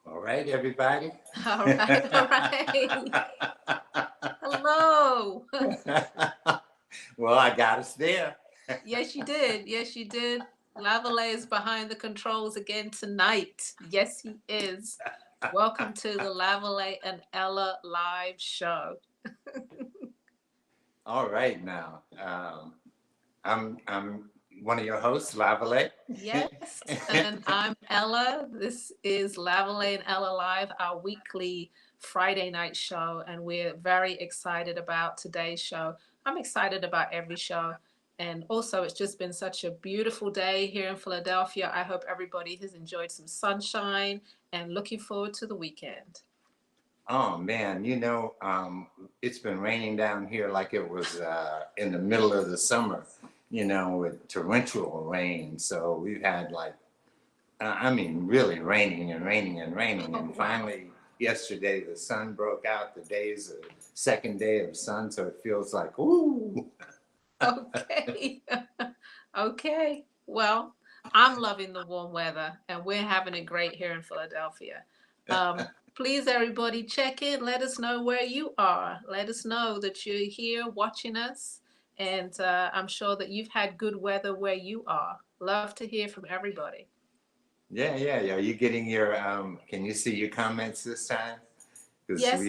All right, everybody. All right, all right. Hello. Well, I got us there. Yes, you did. Yes, you did. Lavalais is behind the controls again tonight. Yes, he is. Welcome to the Lavalais and Ella live show. All right, now. I'm one of your hosts, Lavalais. Yes, and I'm Ella. This is Lavalais and Ella Live, our weekly Friday night show, and we're very excited about today's show. I'm excited about every show, and also it's just been such a beautiful day here in Philadelphia. I hope everybody has enjoyed some sunshine and looking forward to the weekend. Oh man, it's been raining down here like it was in the middle of the summer, with torrential rain. So we've had like, I mean, really raining and raining and raining. Oh, And wow. finally, yesterday, the sun broke out. The day's the second day of sun, so it feels like, ooh. Okay. Okay. Well, I'm loving the warm weather and we're having it great here in Philadelphia. Please, everybody, check in. Let us know where you are. Let us know that you're here watching us. And I'm sure that you've had good weather where you are. Love to hear from everybody. Yeah. Are you getting can you see your comments this time? Because Yes,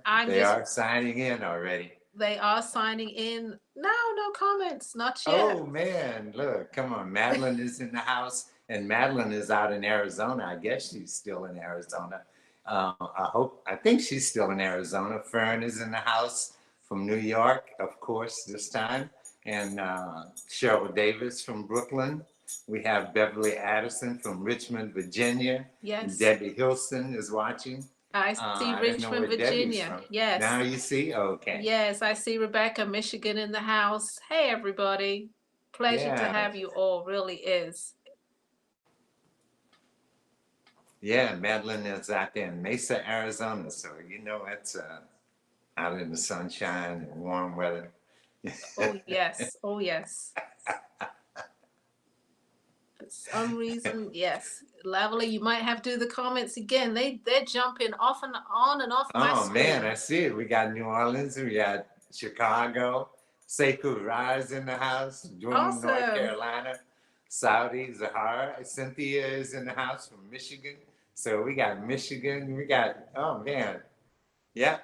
I'm they just, are signing in already. they are signing in. No, no comments. Not yet. Oh man, look, come on. Madeline is in the house, and Madeline is out in Arizona. I guess she's still in Arizona. I think she's still in Arizona. Fern is in the house from New York, of course, this time. And Cheryl Davis from Brooklyn. We have Beverly Addison from Richmond, Virginia. Yes. Debbie Hilson is watching. I see I don't know Richmond, where Debbie's Virginia. from. Yes. Now you see? Okay. Yes, I see Rebecca, Michigan in the house. Hey, everybody. Pleasure to Yeah. have you all. Really is. Yeah, Madeline is out there in Mesa, Arizona. So, it's out in the sunshine and warm weather. Oh, yes. Oh, yes. For some reason, yes. Lovely. You might have to do the comments again. They're jumping off and on and off my Oh, man, screen. I see it. We got New Orleans, we got Chicago, Sekou Rise in the house, Durham, North Awesome. Carolina, Saudi, Zahara. Cynthia is in the house from Michigan. So we got Michigan. Oh, man. Yeah.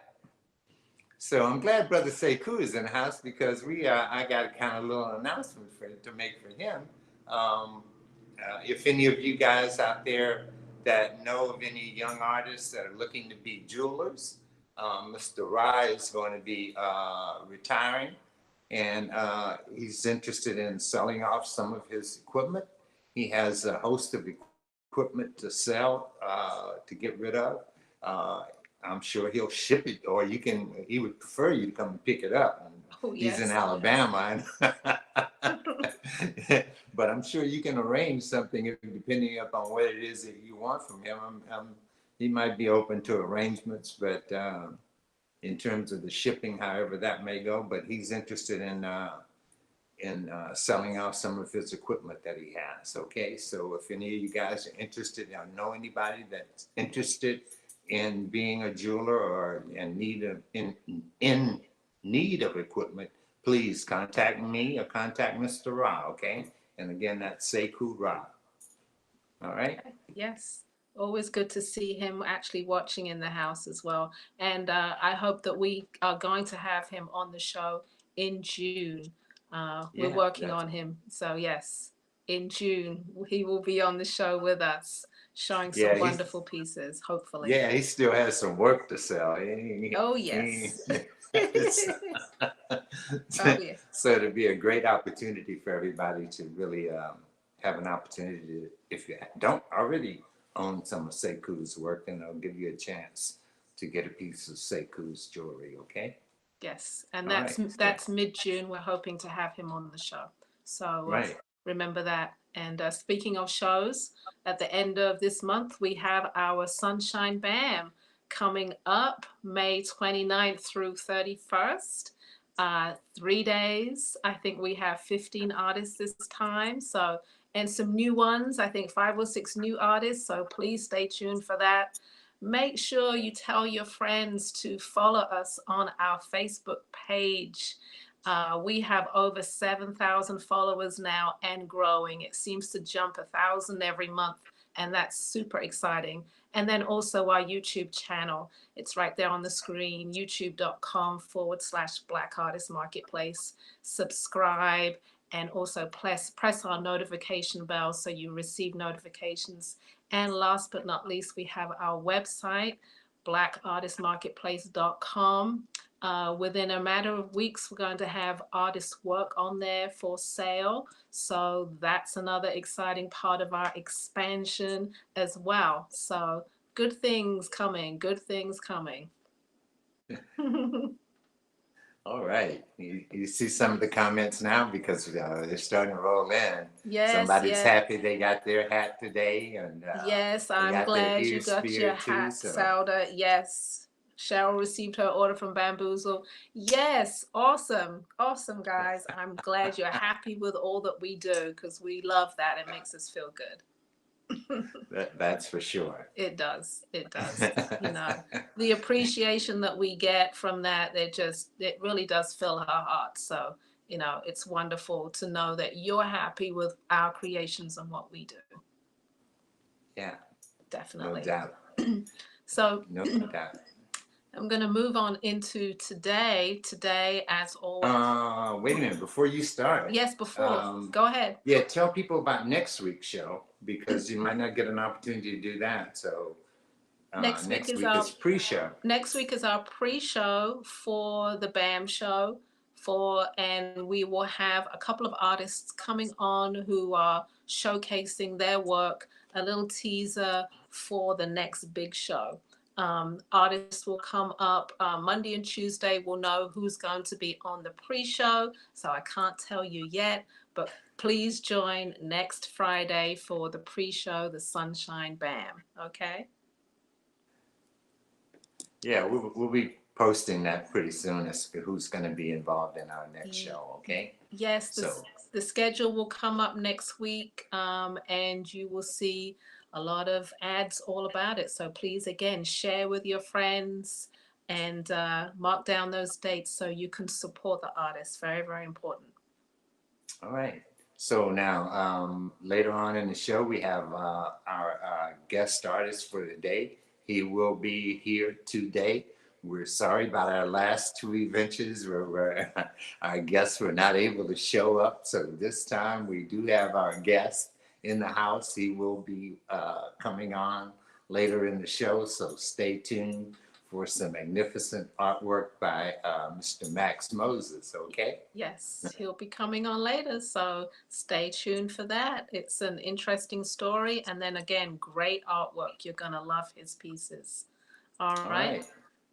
So I'm glad Brother Sekou is in the house because I got a kind of little announcement to make for him. Um, if any of you guys out there that know of any young artists that are looking to be jewelers, Mr. Rye is going to be retiring, and he's interested in selling off some of his equipment. He has a host of equipment to sell, to get rid of. Uh, I'm sure he'll ship it, or he would prefer you to come and pick it up. Oh, He's in yes. Alabama. But I'm sure you can arrange something depending upon what it is that you want from him. He might be open to arrangements, but in terms of the shipping, however that may go, but he's interested in selling off some of his equipment that he has. Okay, so if any of you guys are interested or know anybody that's interested in being a jeweler or in need of equipment, please contact me or contact Mr. Ra. Okay, and again, that's Sekou Ra. All right. Okay. Yes. Always good to see him actually watching in the house as well. And I hope that we are going to have him on the show in June. We're Yeah, working that's on him. So, yes, in June, he will be on the show with us, showing some yeah. wonderful pieces, hopefully. He still has some work to sell. Oh, yes. Oh, So yeah. it'd be a great opportunity for everybody to really have an opportunity to, if you don't already own some of Sekou's work, then I'll give you a chance to get a piece of Sekou's jewelry. Okay. Yes, and All right. So, that's mid-June. We're hoping to have him on the show. So right. remember that. And speaking of shows, at the end of this month, we have our Sunshine Bam coming up May 29th through 31st. 3 days. I think we have 15 artists this time. So, and some new ones. I think 5 or 6 new artists. So please stay tuned for that. Make sure you tell your friends to follow us on our Facebook page. We have over 7,000 followers now and growing. It seems to jump 1,000 every month, and that's super exciting. And then also our YouTube channel. It's right there on the screen, youtube.com/Black Artist Marketplace. Subscribe and also press our notification bell so you receive notifications. And last but not least, we have our website, blackartistmarketplace.com. Within a matter of weeks, we're going to have artist work on there for sale. So that's another exciting part of our expansion as well. So Good things coming. Good things coming. All right. You see some of the comments now because they're starting to roll in. Yes, Somebody's yes. happy they got their hat today, and Yes, they I'm got their glad ear you got your speared too. hat, So, Sauda. Yes. Cheryl received her order from Bamboozle. Yes, awesome. Awesome, guys. I'm glad you're happy with all that we do because we love that. It makes us feel good. that's for sure. It does. It does. You know, the appreciation that we get from that, it really does fill our hearts. So, you know, it's wonderful to know that you're happy with our creations and what we do. Yeah, no Definitely. doubt. So, No doubt. I'm going to move on into today. Today, as always. Wait a minute before you start. Yes, before. Go ahead. Yeah, tell people about next week's show because you might not get an opportunity to do that. So Next week is pre-show. Next week is our pre-show for the BAM show. And we will have a couple of artists coming on who are showcasing their work, a little teaser for the next big show. Artists will come up Monday and Tuesday. We'll know who's going to be on the pre-show. So I can't tell you yet, but please join next Friday for the pre-show, the Sunshine BAM. Okay? Yeah, we'll be posting that pretty soon as to who's going to be involved in our next show. Okay? Yes, So the schedule will come up next week, and you will see a lot of ads all about it. So please, again, share with your friends and mark down those dates so you can support the artists. Very, very important. all right. So now, later on in the show, we have our guest artist for the day. He will be here today. We're sorry about our last two adventures where our guests were not able to show up. So this time we do have our guest in the house. He will be coming on later in the show. So stay tuned for some magnificent artwork by Mr. Maxx Moses, okay? Yes, he'll be coming on later, so stay tuned for that. It's an interesting story, and then again, great artwork. You're gonna love his pieces. All right.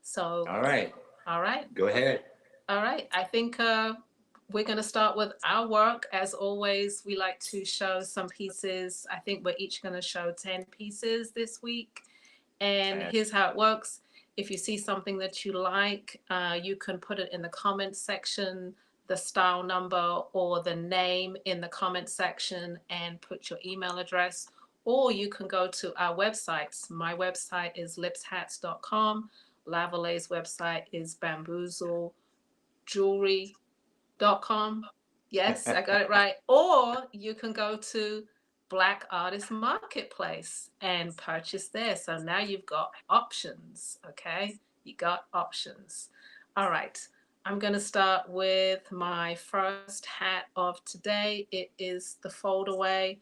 So, All right. all right. Go ahead. All right. I think we're going to start with our work. As always, we like to show some pieces. I think we're each going to show 10 pieces this week. And here's how it works. If you see something that you like, you can put it in the comments section, the style number or the name in the comment section, and put your email address. Or you can go to our websites. My website is lipshats.com. Lavalais' website is bamboozlejewelry.com. Yes, I got it right. Or you can go to Black Artist Marketplace and purchase there. So now you've got options, okay? You got options. All right. I'm going to start with my first hat of today. It is the Foldaway.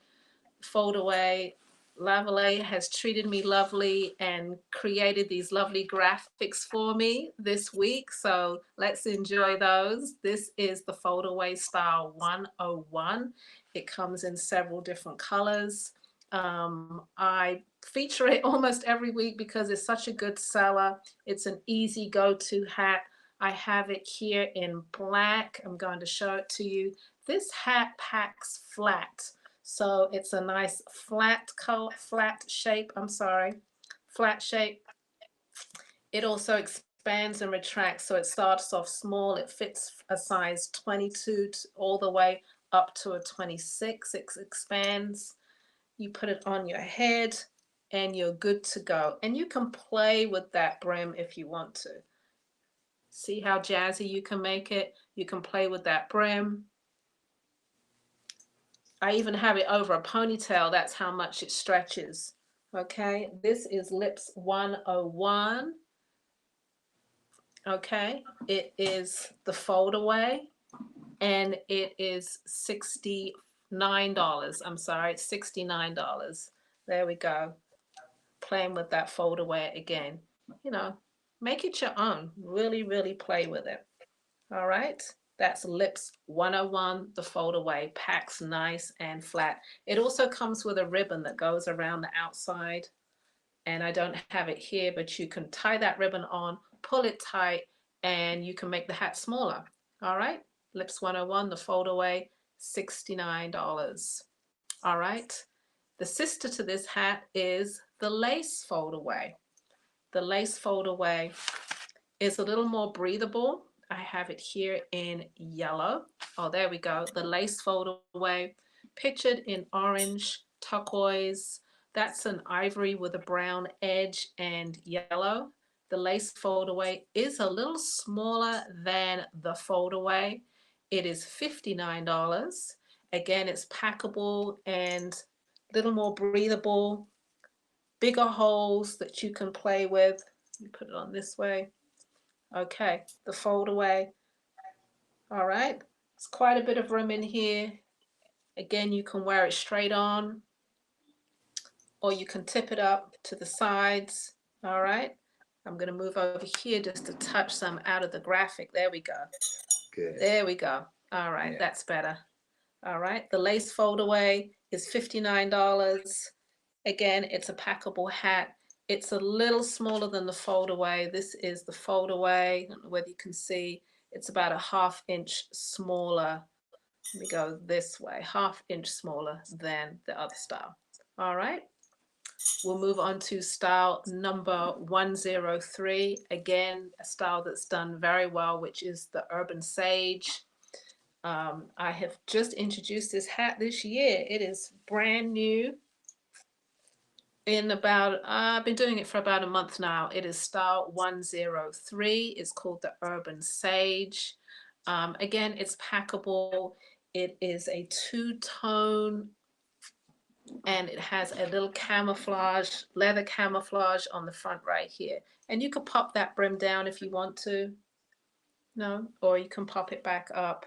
Foldaway. Lavalais has treated me lovely and created these lovely graphics for me this week. So let's enjoy those. This is the Foldaway Style 101. It comes in several different colors. I feature it almost every week because it's such a good seller. It's an easy go-to hat. I have it here in black. I'm going to show it to you. This hat packs flat. So it's a nice flat shape. Flat shape. It also expands and retracts. So it starts off small. It fits a size 22 all the way up to a 26. It expands. You put it on your head and you're good to go. And you can play with that brim if you want to. See how jazzy you can make it? You can play with that brim. I even have it over a ponytail. That's how much it stretches. Okay, this is Lips 101. Okay, it is the foldaway and it is $69. I'm sorry, it's $69. There we go. Playing with that foldaway again. You know, make it your own. Really, really play with it. All right. That's Lips 101, the foldaway. Packs nice and flat. It also comes with a ribbon that goes around the outside. and I don't have it here, but you can tie that ribbon on, pull it tight, and you can make the hat smaller. All right, Lips 101, the foldaway, $69. All right, the sister to this hat is the lace foldaway. The lace foldaway is a little more breathable. I have it here in yellow. Oh, there we go. The lace foldaway, pictured in orange, turquoise. That's an ivory with a brown edge and yellow. The lace foldaway is a little smaller than the foldaway. It is $59. Again, it's packable and a little more breathable, bigger holes that you can play with. You put it on this way. Okay, the foldaway. All right, it's quite a bit of room in here. Again, you can wear it straight on, or you can tip it up to the sides. All right, I'm going to move over here just to touch some out of the graphic. There we go. Good. There we go. All right, that's better. All right, the lace foldaway is $59. Again, it's a packable hat. It's a little smaller than the foldaway. This is the foldaway. I don't know whether you can see. It's about a ½ inch smaller. Let me go this way, ½ inch smaller than the other style. All right. We'll move on to style number 103. Again, a style that's done very well, which is the Urban Sage. I have just introduced this hat this year. It is brand new. I've been doing it for about a month now. It is style 103. It's called the Urban Sage. Again, it's packable. It is a two-tone, and it has a little camouflage, leather camouflage on the front right here. And you could pop that brim down if you want to. No, or you can pop it back up.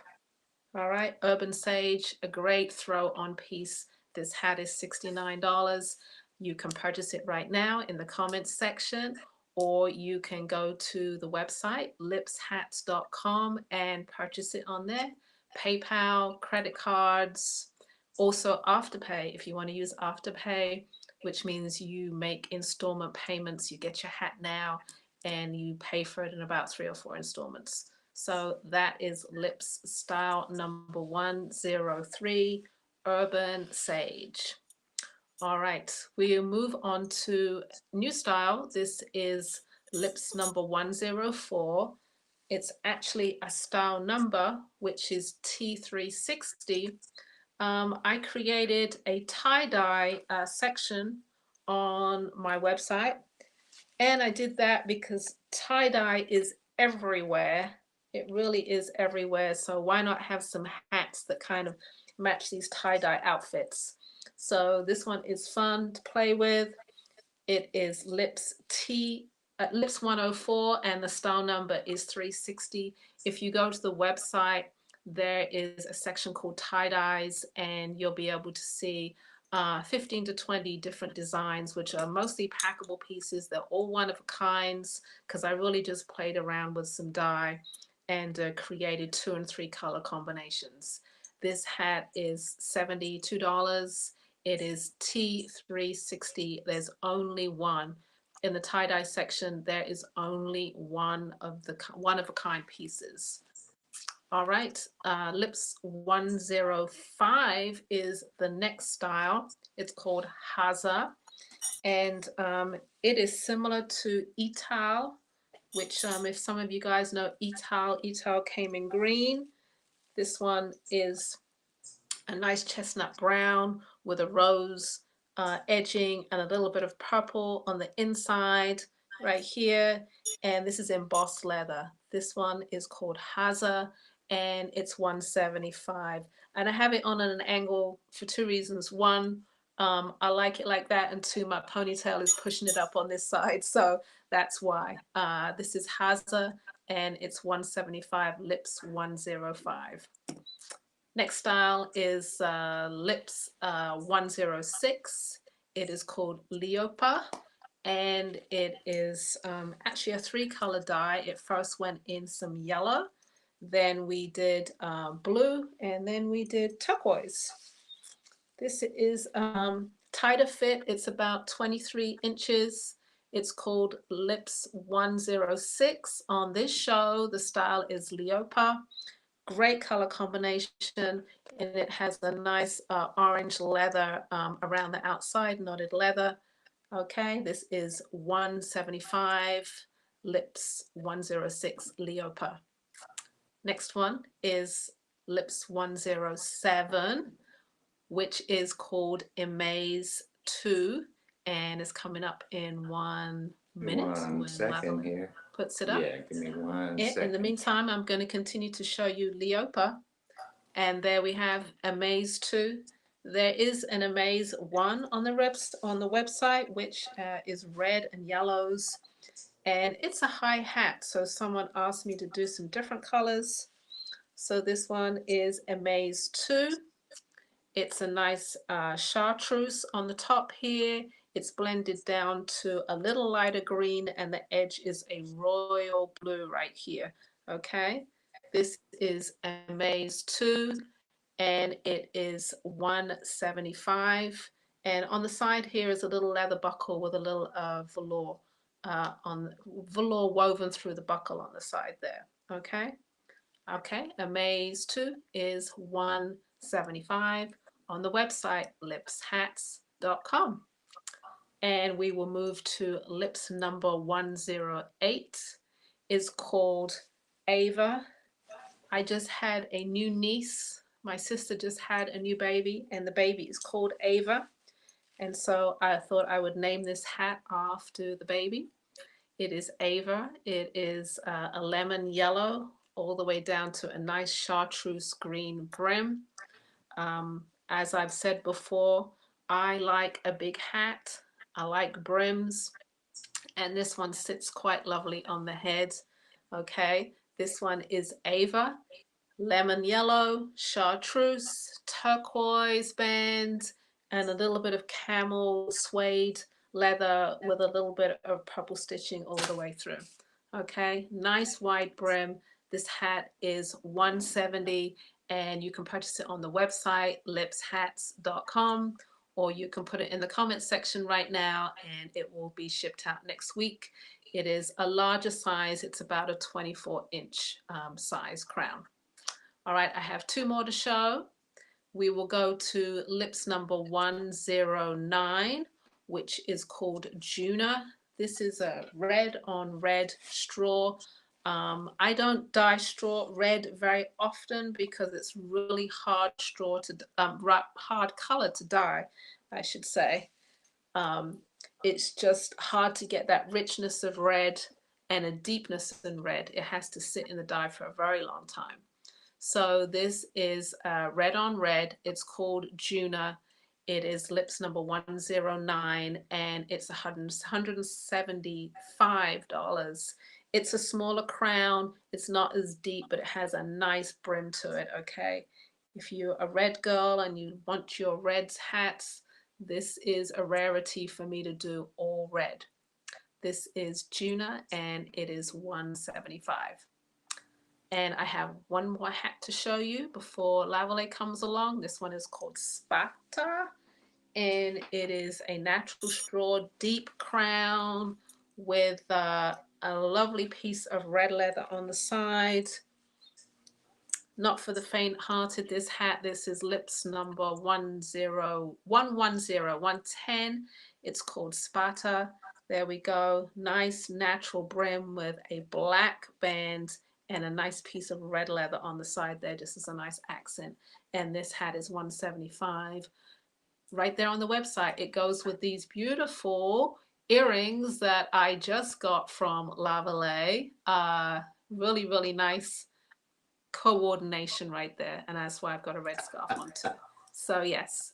All right, Urban Sage, a great throw-on piece. This hat is $69. You can purchase it right now in the comments section, or you can go to the website, lipshats.com, and purchase it on there. PayPal, credit cards, also Afterpay if you want to use Afterpay, which means you make installment payments. You get your hat now and you pay for it in about 3 or 4 installments. So that is Lips style number 103, Urban Sage. All right, we'll move on to new style. This is Lips number 104. It's actually a style number, which is T360. I created a tie-dye section on my website, and I did that because tie-dye is everywhere. It really is everywhere. So why not have some hats that kind of match these tie-dye outfits? So this one is fun to play with. It is Lips 104, and the style number is 360. If you go to the website, there is a section called tie-dyes, and you'll be able to see 15 to 20 different designs, which are mostly packable pieces. They're all one-of-a-kinds because I really just played around with some dye and created 2 and 3 color combinations. This hat is $72. It is T360. There's only one. In the tie-dye section, there is only one of a kind pieces. All right, Lips 105 is the next style. It's called Haza, and it is similar to Ital, which if some of you guys know Ital came in green. This one is a nice chestnut brown with a rose edging and a little bit of purple on the inside right here. And this is embossed leather. This one is called Haza, and it's $175. And I have it on an angle for 2 reasons. One, I like it like that, and 2, my ponytail is pushing it up on this side, so that's why. This is Haza, and it's $175, Lips 105. Next style is Lips 106. It is called Leopa, and it is actually a 3-color dye. It first went in some yellow, then we did blue, and then we did turquoise. This is tighter fit. It's about 23 inches. It's called Lips 106. On this show, the style is Leopa. Great color combination, and it has a nice orange leather around the outside, knotted leather. Okay, this is 175, Lips 106 Leopa. Next one is Lips 107, which is called AMAZE 2, and it's coming up in 1 minute. One second here. Puts it up. Yeah, give me one second. In the meantime, I'm going to continue to show you Leopa. And there we have AMAZE 2. There is an AMAZE 1 on the website, which is red and yellows. And it's a high hat. So someone asked me to do some different colors. So this one is AMAZE 2. It's a nice chartreuse on the top here. It's blended down to a little lighter green, and the edge is a royal blue right here. Okay, this is AMAZE 2, and it is 175. And on the side here is a little leather buckle with a little velour woven through the buckle on the side there. Okay, AMAZE 2 is 175 on the website lipshats.com. And we will move to lips number 108. Is called Ava. I just had a new niece. My sister just had a new baby, and the baby is called Ava. And so I thought I would name this hat after the baby. It is Ava. It is a lemon yellow all the way down to a nice chartreuse green brim. As I've said before, I like a big hat. I like brims, and this one sits quite lovely on the head. Okay, this one is Ava, lemon yellow, chartreuse, turquoise band, and a little bit of camel suede leather with a little bit of purple stitching all the way through. Okay, nice wide brim. This hat is 170, and you can purchase it on the website lipshats.com, or you can put it in the comment section right now and it will be shipped out next week. It is a larger size. It's about a 24-inch size crown. All right, I have 2 more to show. We will go to lips number 109, which is called Juna. This is a red on red straw. I don't dye straw red very often because it's really hard straw to hard color to dye, I should say. It's just hard to get that richness of red and a deepness in red. It has to sit in the dye for a very long time. So this is red on red. It's called Juna. It is lips number 109, and it's $175. It's a smaller crown. It's not as deep, but it has a nice brim to it, okay? If you're a red girl and you want your red hats, this is a rarity for me to do all red. This is Juna, and it is $175. And I have one more hat to show you before Lavalais comes along. This one is called SPATTA, and it is a natural straw deep crown with a lovely piece of red leather on the side. Not for the faint-hearted, this hat. This is lips number 110. It's called SPATTA. There we go. Nice natural brim with a black band and a nice piece of red leather on the side there, just as a nice accent. And this hat is $175. Right there on the website, it goes with these beautiful earrings that I just got from Lavalais. Really, really nice coordination right there, and that's why I've got a red scarf on too. So yes,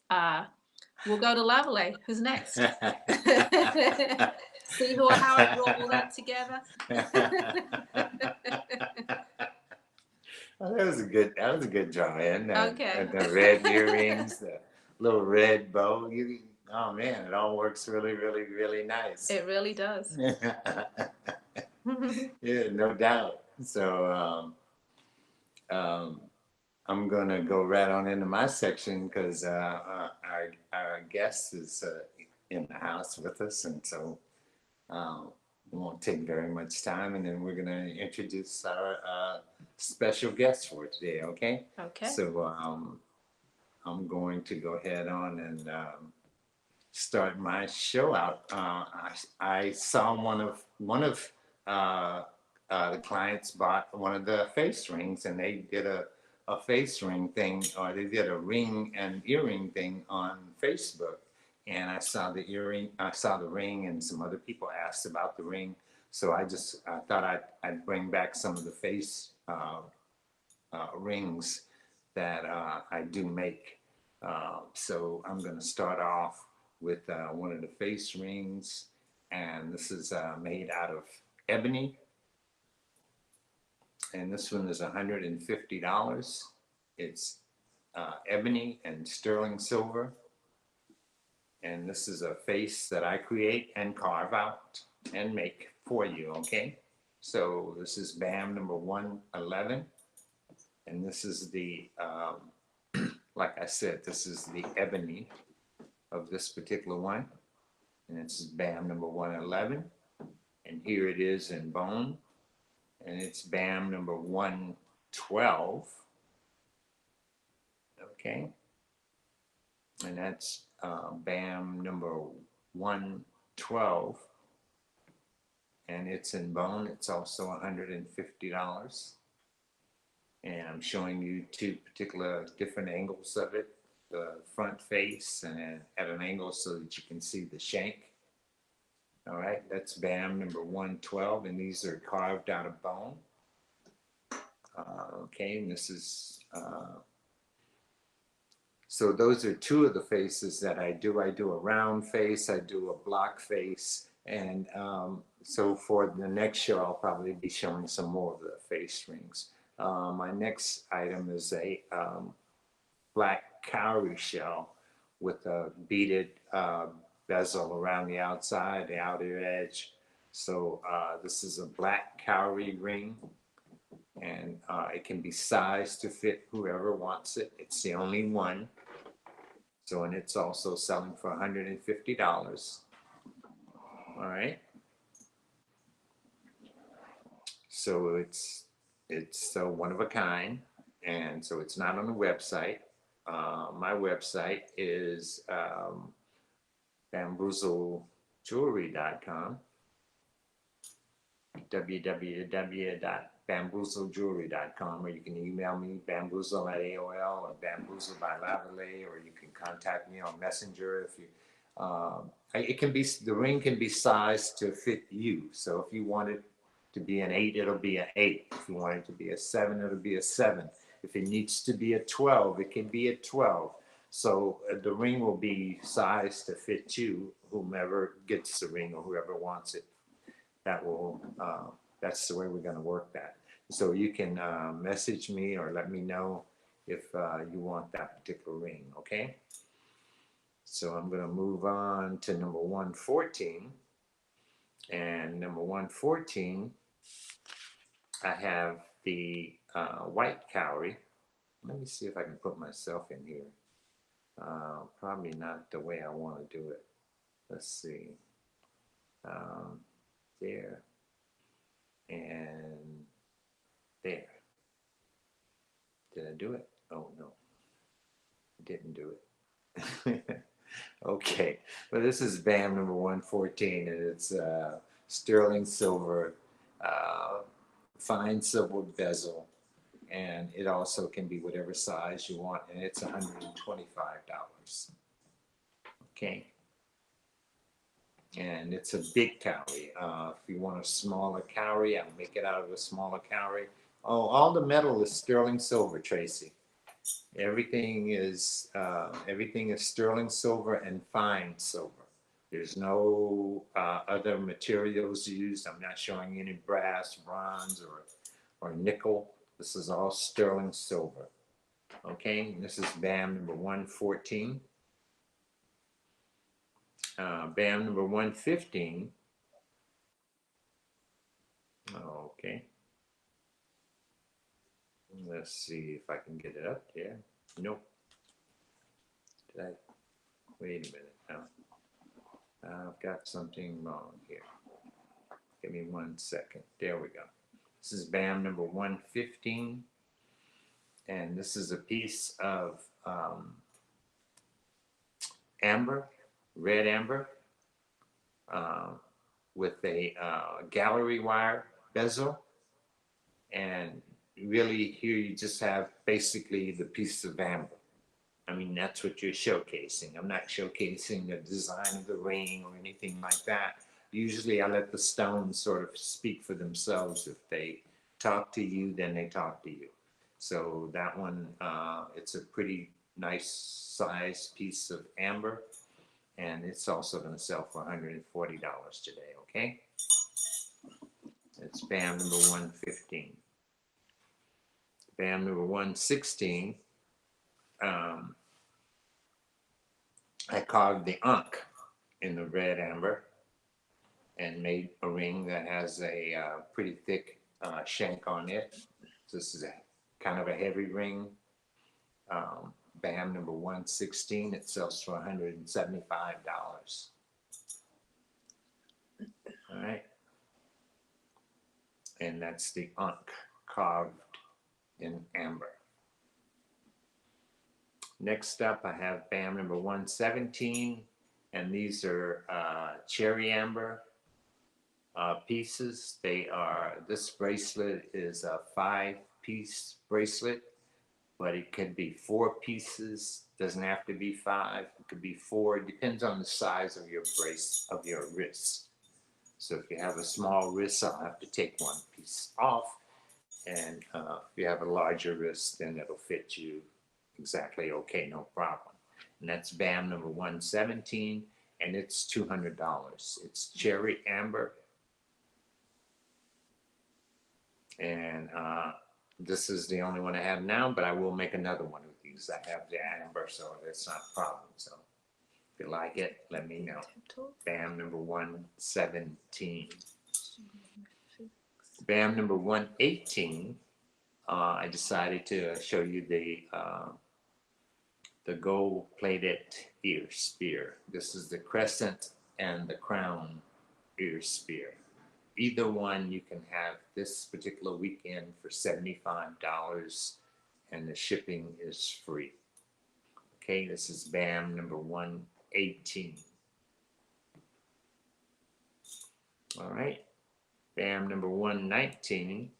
we'll go to Lavalais. Who's next? See how I brought all that together. Well, that was a good drawing. Okay. The red earrings, the little red bow. Oh man, it all works really, really, really nice. It really does. Yeah, no doubt. So I'm gonna go right on into my section because our guest is in the house with us, and so it won't take very much time, and then we're gonna introduce our special guest for today. Okay. Okay. So I'm going to go ahead on and start my show out. I saw one of the clients bought one of the face rings, and they did a face ring thing, or they did a ring and earring thing on Facebook. And I saw the earring, I saw the ring, and some other people asked about the ring. So I thought I'd bring back some of the face rings that I do make. So I'm going to start off with one of the face rings, and this is made out of ebony, and this one is $150. It's ebony and sterling silver, and this is a face that I create and carve out and make for you. Okay, so this is BAM number 111, and this is the like I said, this is the ebony of this particular one, and this is BAM number 111, and here it is in bone, and it's BAM number 112. Okay, and that's BAM number 112, and it's in bone. It's also $150, and I'm showing you two particular different angles of it, the front face and at an angle so that you can see the shank. All right, that's BAM number 112, and these are carved out of bone. Okay, and this is so those are two of the faces that I do. I do a round face, I do a block face, and so for the next show, I'll probably be showing some more of the face rings. My next item is a black cowrie shell with a beaded bezel around the outside, the outer edge. So this is a black cowrie ring, and it can be sized to fit whoever wants it. It's the only one. So, and it's also selling for $150. All right. So it's one of a kind, and so it's not on the website. My website is bamboozlejewelry.com, www.bamboozlejewelry.com, or you can email me bamboozle@AOL or bamboozle by Lavalais, or you can contact me on Messenger if you. It can be, the ring can be sized to fit you. So if you want it to be an 8, it'll be an 8. If you want it to be a 7, it'll be a 7. If it needs to be a 12, it can be a 12. So the ring will be sized to fit you, whomever gets the ring or whoever wants it. That will, that's the way we're going to work that. So you can message me or let me know if you want that particular ring. Okay. So I'm going to move on to number 114. And number 114, I have the white cowrie. Let me see if I can put myself in here. Probably not the way I want to do it. Let's see. There. And there. Did I do it? Oh, no. I didn't do it. Okay. Well, this is BAM number 114, and it's sterling silver, fine silver bezel, and it also can be whatever size you want, and it's $125. Okay. And it's a big cowrie. If you want a smaller cowrie, I'll make it out of a smaller cowrie. Oh, all the metal is sterling silver, Tracy. Everything is sterling silver and fine silver. There's no other materials used. I'm not showing any brass, bronze, or nickel. This is all sterling silver. Okay, and this is BAM number 114. BAM number 115. Okay. Let's see if I can get it up there. Nope. Did I? Wait a minute now. I've got something wrong here. Give me 1 second. There we go. This is BAM number 115. And this is a piece of amber, red amber, with a gallery wire bezel. And really here you just have basically the piece of amber. I mean, that's what you're showcasing. I'm not showcasing the design of the ring or anything like that. Usually I let the stones sort of speak for themselves. If they talk to you, then they talk to you. So that one, it's a pretty nice size piece of amber, and it's also going to sell for $140 today, okay? It's BAM number 115. BAM number 116, I carved the Ankh in the red amber and made a ring that has a pretty thick shank on it. This is a kind of a heavy ring. BAM number 116, it sells for $175. All right. And that's the Ankh carved in amber. Next up, I have BAM number 117, and these are cherry amber pieces. This bracelet is a 5-piece bracelet, but it could be 4 pieces. Doesn't have to be 5. It could be 4. It depends on the size of your wrist. So if you have a small wrist, I'll have to take 1 piece off. And if you have a larger wrist, then it'll fit you exactly okay, no problem. And that's BAM number 117, and it's $200. It's cherry amber. And this is the only one I have now, but I will make another one with these. I have the amber, so that's not a problem. So if you like it, let me know. BAM number 117. BAM number 118, I decided to show you the gold-plated ear spear. This is the crescent and the crown ear spear. Either one you can have this particular weekend for $75, and the shipping is free. Okay, this is BAM number 118. All right, BAM number 119.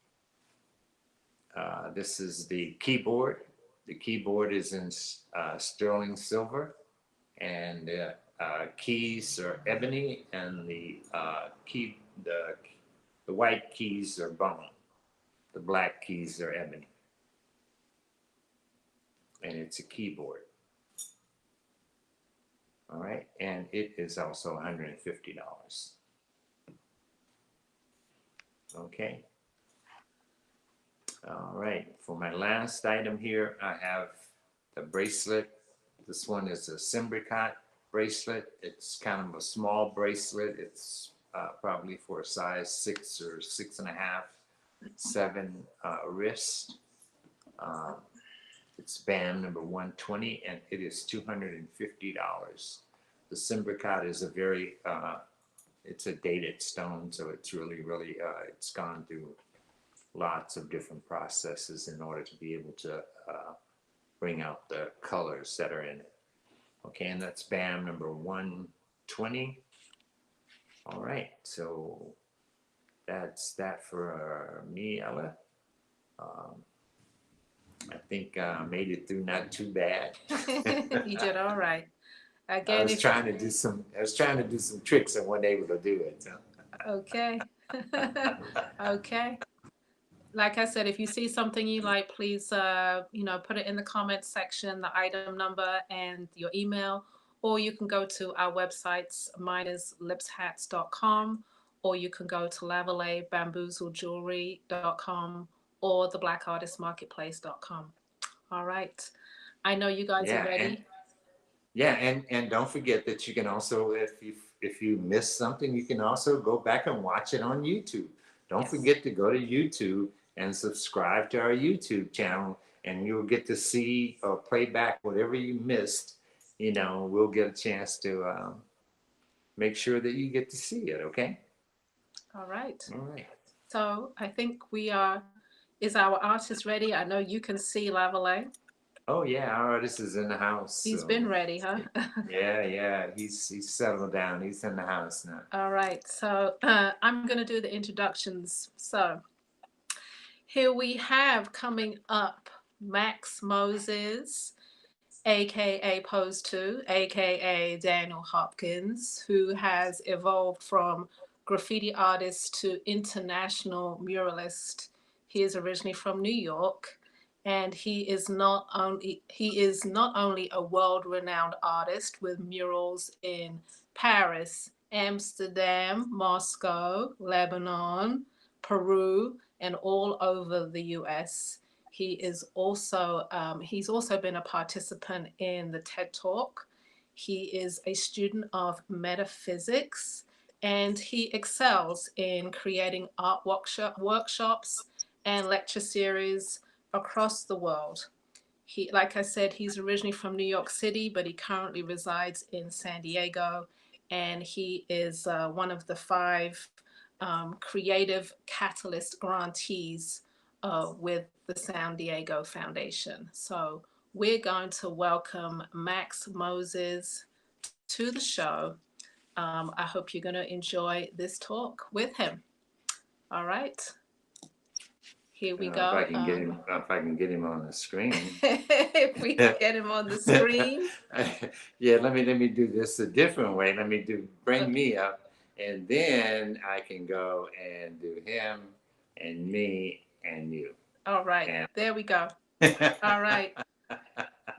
This is the keyboard. The keyboard is in sterling silver, and the keys are ebony, and the white keys are bone. The black keys are ebony, and it's a keyboard. All right, and it is also $150. Okay. All right, for my last item here, I have the bracelet. This one is a Simbricot bracelet. It's kind of a small bracelet. It's probably for a size 6 or 6.5, 7 wrist. It's BAM number 120, and it is $250. The Simbricot is a very, it's a dated stone, so it's really, it's gone through lots of different processes in order to be able to bring out the colors that are in it. Okay, and that's BAM number 120. All right, so that's that for me, Ella. I think I made it through not too bad. You did all right. Again, I was trying to do some tricks and wasn't able to do it. So. Okay. Okay. Like I said, if you see something you like, please, put it in the comments section, the item number and your email, or you can go to our websites, mine is lipshats.com, or you can go to Lavalais bamboozlejewelry.com or thebblackartistmarketplace.com. All right. I know you guys are ready. And don't forget that you can also, if you miss something, you can also go back and watch it on YouTube. Don't forget to go to YouTube and subscribe to our YouTube channel, and you'll get to see or play back whatever you missed. You know, we'll get a chance to make sure that you get to see it. Okay. All right. All right. So I think is our artist ready? I know you can see Lavalais. Oh yeah, our artist is in the house. He's So been ready, huh? yeah. He's settled down. He's in the house now. All right. So I'm going to do the introductions. So here we have coming up Maxx Moses, aka Pose 2, aka Daniel Hopkins, who has evolved from graffiti artist to international muralist. He is originally from New York, and he is not only a world-renowned artist with murals in Paris, Amsterdam, Moscow, Lebanon, Peru, and all over the US. He's also been a participant in the TED Talk. He is a student of metaphysics, and he excels in creating art workshops and lecture series across the world. Like I said, he's originally from New York City, but he currently resides in San Diego, and he is one of the 5 creative catalyst grantees with the San Diego Foundation. So we're going to welcome Maxx Moses to the show. I hope you're going to enjoy this talk with him. All right. Here we go. If I can get him on the screen. If we can get him on the screen. Yeah, let me do this a different way. Bring me up, and then I can go and do him and me and you. All right. There we go. All right.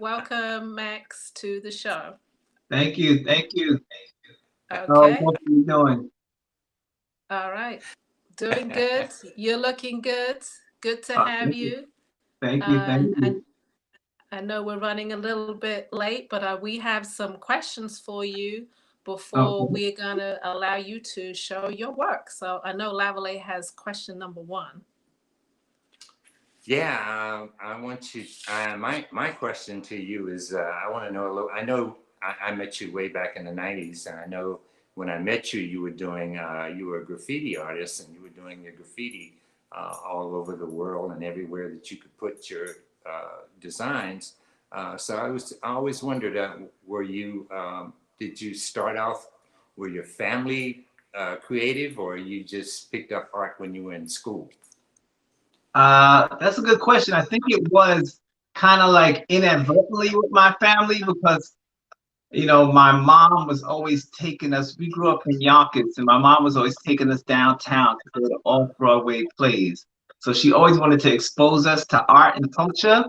Welcome, Maxx, to the show. Thank you. Okay. How are you doing? All right. Doing good. You're looking good. Good to have you. Thank you. I know we're running a little bit late, but we have some questions for you before we're going to allow you to show your work. So I know Lavalais has question number 1. Yeah, I want you. My question to you is, I want to know a little. I know I met you way back in the '90s, and I know when I met you, you were a graffiti artist, and you were doing your graffiti all over the world and everywhere that you could put your designs. So I always wondered, did you start off, were your family creative, or you just picked up art when you were in school? That's a good question. I think it was kind of like inadvertently with my family because, you know, my mom was always taking us, we grew up in Yonkers, and my mom was always taking us downtown to go to off-Broadway plays. So she always wanted to expose us to art and culture.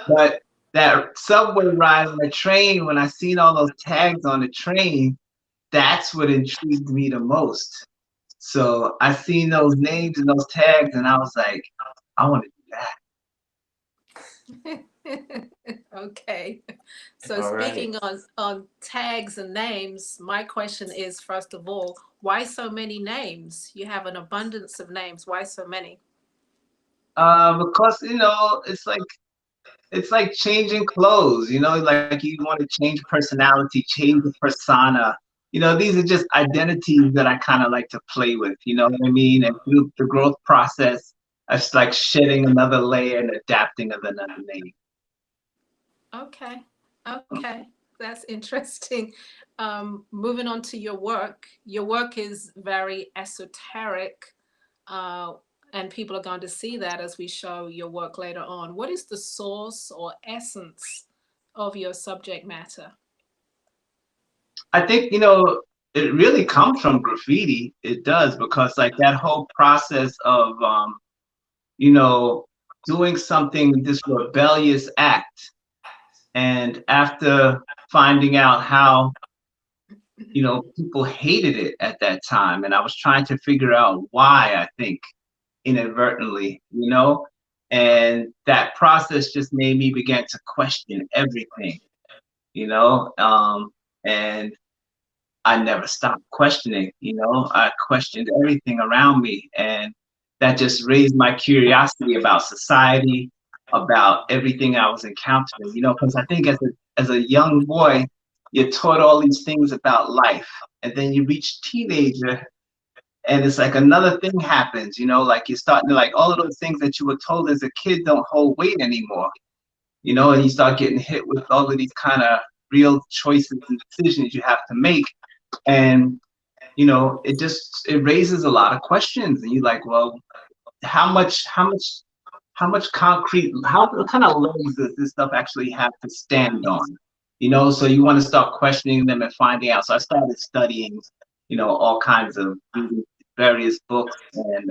But that subway ride on the train, when I seen all those tags on the train, that's what intrigued me the most. So I seen those names and those tags, and I was like, I want to do that. Okay. So speaking on tags and names, my question is, first of all, why so many names? You have an abundance of names. Why so many? Because, you know, it's like changing clothes, you know, like you want to change personality, change the persona. You know, these are just identities that I kind of like to play with, you know what I mean? And through the growth process, it's like shedding another layer and adapting of another name. Okay. That's interesting. Moving on to your work. Your work is very esoteric, and people are going to see that as we show your work later on. What is the source or essence of your subject matter? I think, you know, it really comes from graffiti. It does, because like that whole process of, you know, doing something, this rebellious act. And after finding out how, you know, people hated it at that time, and I was trying to figure out why, I think, inadvertently, you know, and that process just made me begin to question everything, you know, and I never stopped questioning, you know, I questioned everything around me. And that just raised my curiosity about society, about everything I was encountering, you know, because I think as a young boy, you're taught all these things about life. And then you reach teenager and it's like another thing happens, you know, like you're starting to like all of those things that you were told as a kid don't hold weight anymore, you know, and you start getting hit with all of these kind of real choices and decisions you have to make. And, you know, it raises a lot of questions. And you're like, well, how much concrete, what kind of legs does this stuff actually have to stand on? You know, so you want to start questioning them and finding out. So I started studying, you know, all kinds of reading various books and,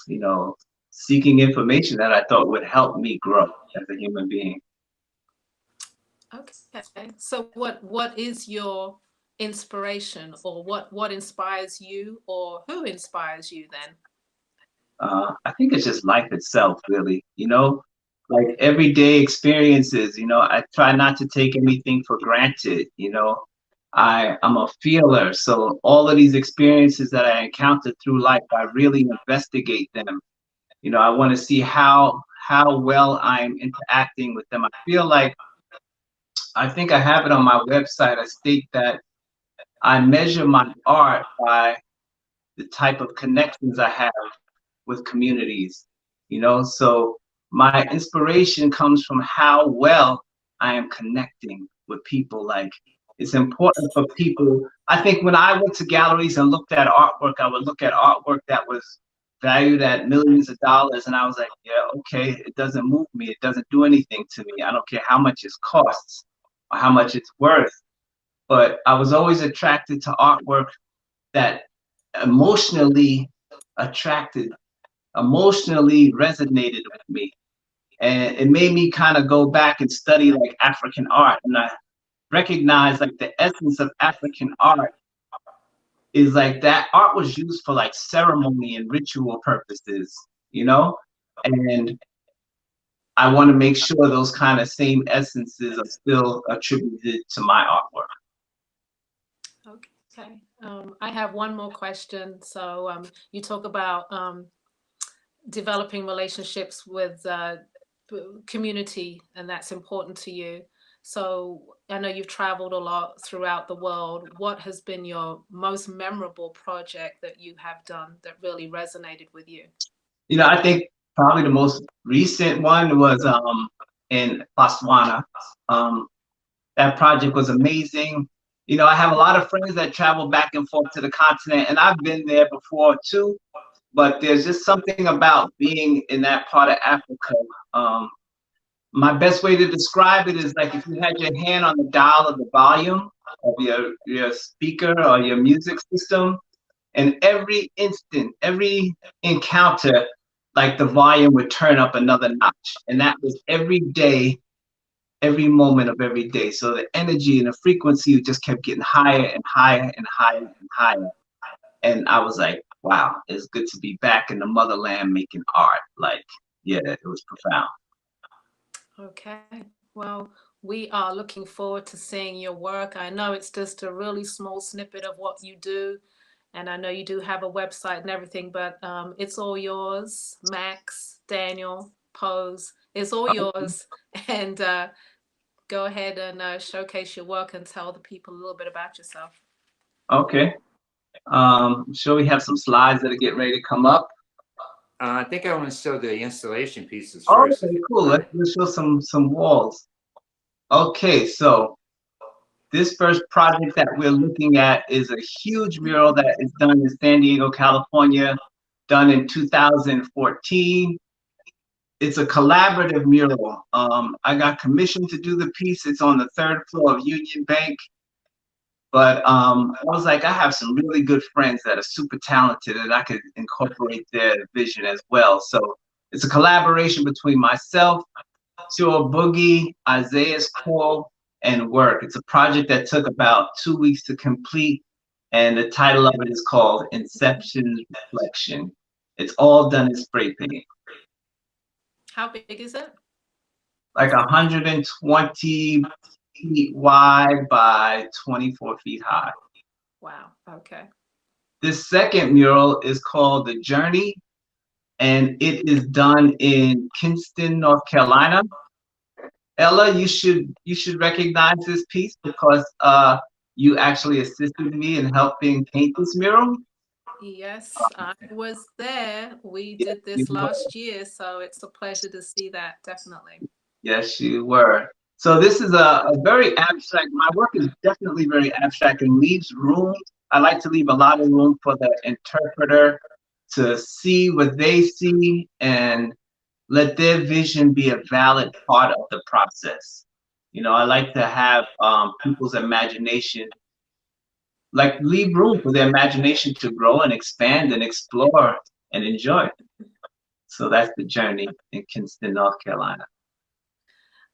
you know, seeking information that I thought would help me grow as a human being. Okay. So what is your inspiration, or what inspires you, or who inspires you then? I think it's just life itself, really, you know, like everyday experiences, you know, I try not to take anything for granted, you know. I'm a feeler, so all of these experiences that I encounter through life, I really investigate them. You know, I want to see how well I'm interacting with them. I feel like, I think I have it on my website. I state that I measure my art by the type of connections I have with communities, you know? So my inspiration comes from how well I am connecting with people. Like, it's important for people. I think when I went to galleries and looked at artwork, I would look at artwork that was valued at millions of dollars, and I was like, yeah, okay, it doesn't move me. It doesn't do anything to me. I don't care how much it costs or how much it's worth. But I was always attracted to artwork that emotionally attracted emotionally resonated with me. And it made me kind of go back and study like African art. And I recognized like the essence of African art is like that art was used for like ceremony and ritual purposes, you know? And I want to make sure those kind of same essences are still attributed to my artwork. Okay. I have one more question. So you talk about developing relationships with community, and that's important to you. So I know you've traveled a lot throughout the world. What has been your most memorable project that you have done that really resonated with you? You know, I think probably the most recent one was in Botswana. That project was amazing. You know, I have a lot of friends that travel back and forth to the continent, and I've been there before too. But there's just something about being in that part of Africa. My best way to describe it is like if you had your hand on the dial of the volume of your speaker or your music system, and every instant, every encounter, like the volume would turn up another notch. And that was every day, every moment of every day. So the energy and the frequency just kept getting higher and higher and higher and higher. And I was like, wow, it's good to be back in the motherland making art. Like, yeah, it was profound. Okay. Well, we are looking forward to seeing your work. I know it's just a really small snippet of what you do, and I know you do have a website and everything, but it's all yours. Maxx, Daniel, Pose, it's all yours. And go ahead and showcase your work and tell the people a little bit about yourself. Okay. I'm sure we have some slides that are getting ready to come up. I think I want to show the installation pieces Oh, first. okay, cool. Let's show some walls. Okay, so this first project that we're looking at is a huge mural that is done in San Diego, California, done in 2014. It's a collaborative mural. I got commissioned to do the piece. It's on the 3rd floor of Union Bank. But I was like, I have some really good friends that are super talented and I could incorporate their vision as well. So it's a collaboration between myself, Pure Boogie, Isaiah's Call, and Work. It's a project that took about 2 weeks to complete. And the title of it is called Inception Reflection. It's all done in spray paint. How big is it? Like 120 feet wide by 24 feet high. Wow. Okay. This second mural is called The Journey, and it is done in Kinston, North Carolina. Ella, you should recognize this piece because you actually assisted me in helping paint this mural. Yes, I was there. We did You this were. last year, so it's a pleasure to see that, definitely. Yes, you were. So this is a very abstract. My work is definitely very abstract and leaves room. I like to leave a lot of room for the interpreter to see what they see and let their vision be a valid part of the process. You know, I like to have people's imagination, like leave room for their imagination to grow and expand and explore and enjoy. So that's The Journey in Kinston, North Carolina.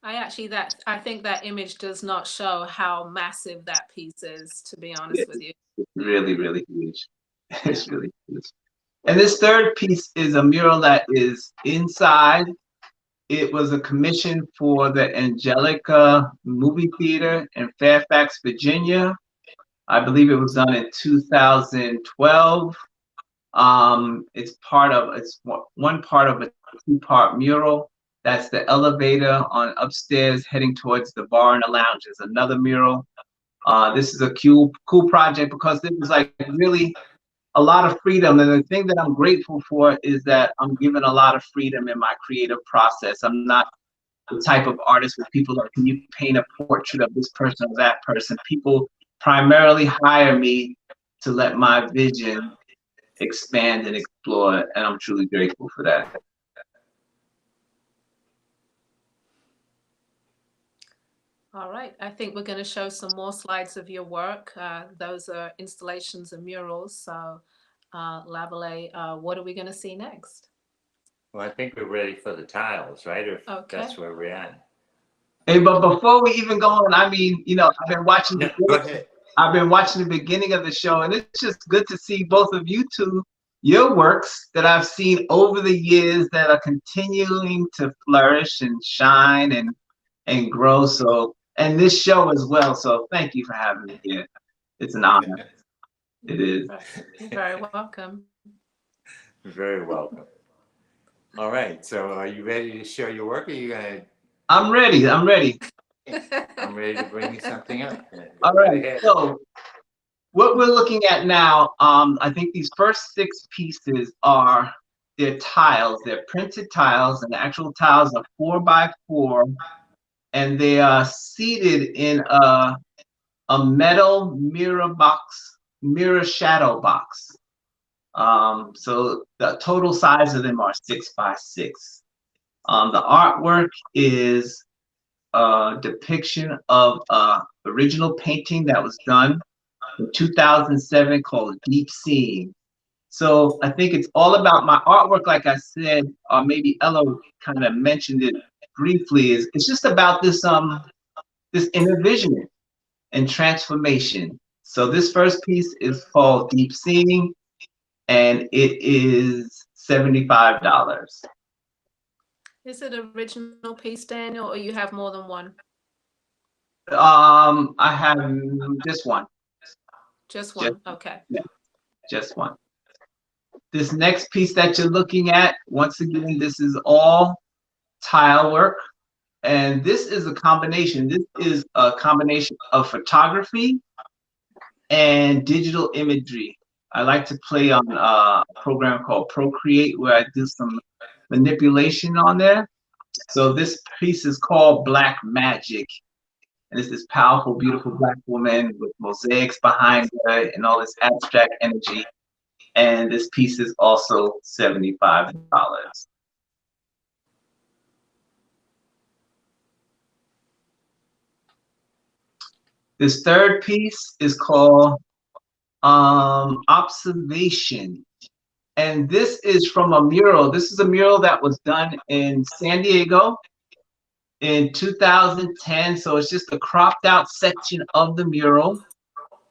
I think that image does not show how massive that piece is, to be honest with you. It's really, really huge. It's really huge. And this third piece is a mural that is inside. It was a commission for the Angelica Movie Theater in Fairfax, Virginia. I believe it was done in 2012. It's one part of a two-part mural. That's the elevator on upstairs heading towards the bar and the lounge. Is another mural. This is a cool project because it was like really a lot of freedom. And the thing that I'm grateful for is that I'm given a lot of freedom in my creative process. I'm not the type of artist where people are, can you paint a portrait of this person or that person? People primarily hire me to let my vision expand and explore, and I'm truly grateful for that. All right, I think we're going to show some more slides of your work. Those are installations and murals. So, Lavalais, what are we going to see next? Well, I think we're ready for the tiles, right? Or if Okay. that's where we're at. Hey, but before we even go on, I mean, you know, I've been watching Go ahead. I've been watching the beginning of the show, and it's just good to see both of you two, your works that I've seen over the years that are continuing to flourish and shine and grow. So, and this show as well. So thank you for having me here. It's an honor. It is. You're very welcome. You're very welcome. All right. So are you ready to show your work? Or are you going to? I'm ready. I'm ready. I'm ready to bring you something up. All right. So what we're looking at now, I think these first 6 pieces are they're tiles. They're printed tiles, and the actual tiles are 4 by 4, and they are seated in a metal mirror shadow box. So the total size of them are 6 by 6. The artwork is a depiction of an original painting that was done in 2007 called Deep Seeing. So I think it's all about my artwork, like I said, or maybe Ella kind of mentioned it briefly, is it's just about this inner vision and transformation. So this first piece is called Deep Seeing, and it is $75. Is it an original piece, Daniel, or you have more than one? I have just one. Just one. Okay. Yeah, just one. This next piece that you're looking at, once again, this is all tile work. And this is a combination. This is a combination of photography and digital imagery. I like to play on a program called Procreate where I do some manipulation on there. So this piece is called Black Magic. And it's this powerful, beautiful Black woman with mosaics behind her and all this abstract energy. And this piece is also $75. This third piece is called Observation. And this is from a mural. This is a mural that was done in San Diego in 2010. So it's just a cropped out section of the mural.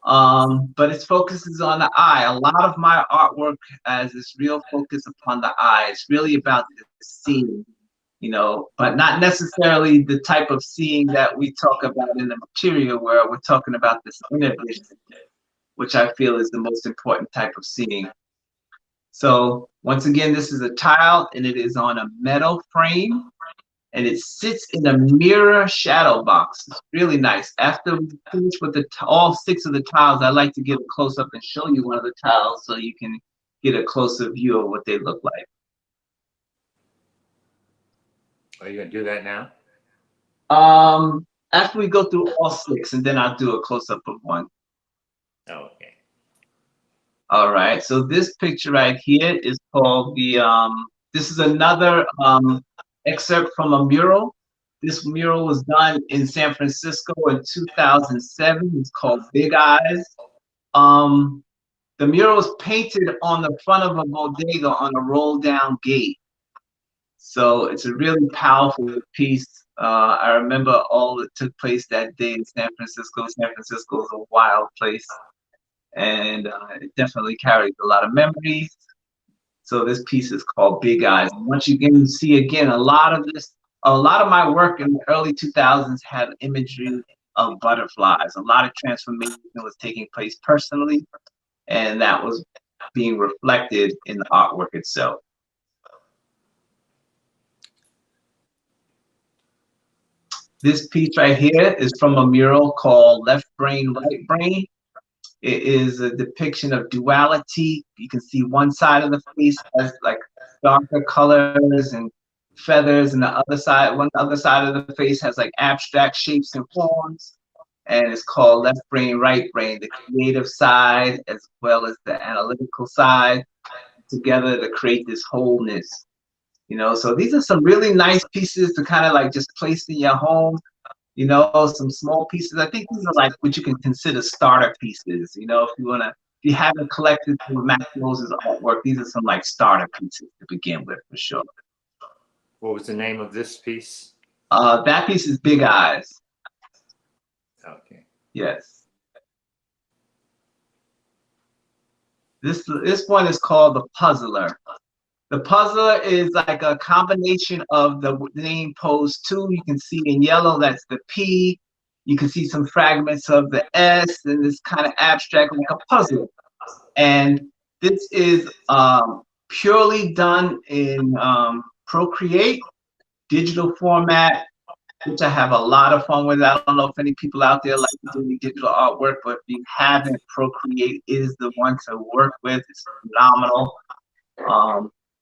But its focus is on the eye. A lot of my artwork has this real focus upon the eye. It's really about the seeing, you know, but not necessarily the type of seeing that we talk about in the material where we're talking about this inner vision. which I feel is the most important type of seeing. So once again, this is a tile, and it is on a metal frame, and it sits in a mirror shadow box. It's really nice. After we finish with all 6 of the tiles, I like to get a close up and show you one of the tiles so you can get a closer view of what they look like. Are you gonna do that now? After we go through all 6, and then I'll do a close up of one. Oh, okay. All right, so this picture right here is called the, this is another excerpt from a mural. This mural was done in San Francisco in 2007. It's called Big Eyes. The mural was painted on the front of a bodega on a roll down gate. So it's a really powerful piece. I remember all that took place that day in San Francisco. San Francisco is a wild place, and it definitely carries a lot of memories. So this piece is called Big Eyes. Once you can see again, a lot of my work in the early 2000s had imagery of butterflies. A lot of transformation was taking place personally, and that was being reflected in the artwork itself. This piece right here is from a mural called Left Brain, Right Brain. It is a depiction of duality. You can see one side of the face has like darker colors and feathers, and the other side of the face has like abstract shapes and forms. And it's called Left Brain, Right Brain, the creative side as well as the analytical side together to create this wholeness. You know, so these are some really nice pieces to kind of like just place in your home. You know, some small pieces. I think these are like what you can consider starter pieces. You know, if you haven't collected some of Max Moses' artwork, these are some like starter pieces to begin with for sure. What was the name of this piece? That piece is Big Eyes. Okay. Yes. This one is called The Puzzler. The puzzler is like a combination of the name pose 2. You can see in yellow, that's the P. You can see some fragments of the S, and it's kind of abstract like a puzzle. And this is purely done in Procreate, digital format, which I have a lot of fun with. I don't know if any people out there like doing digital artwork, but if you haven't, Procreate is the one to work with. It's phenomenal.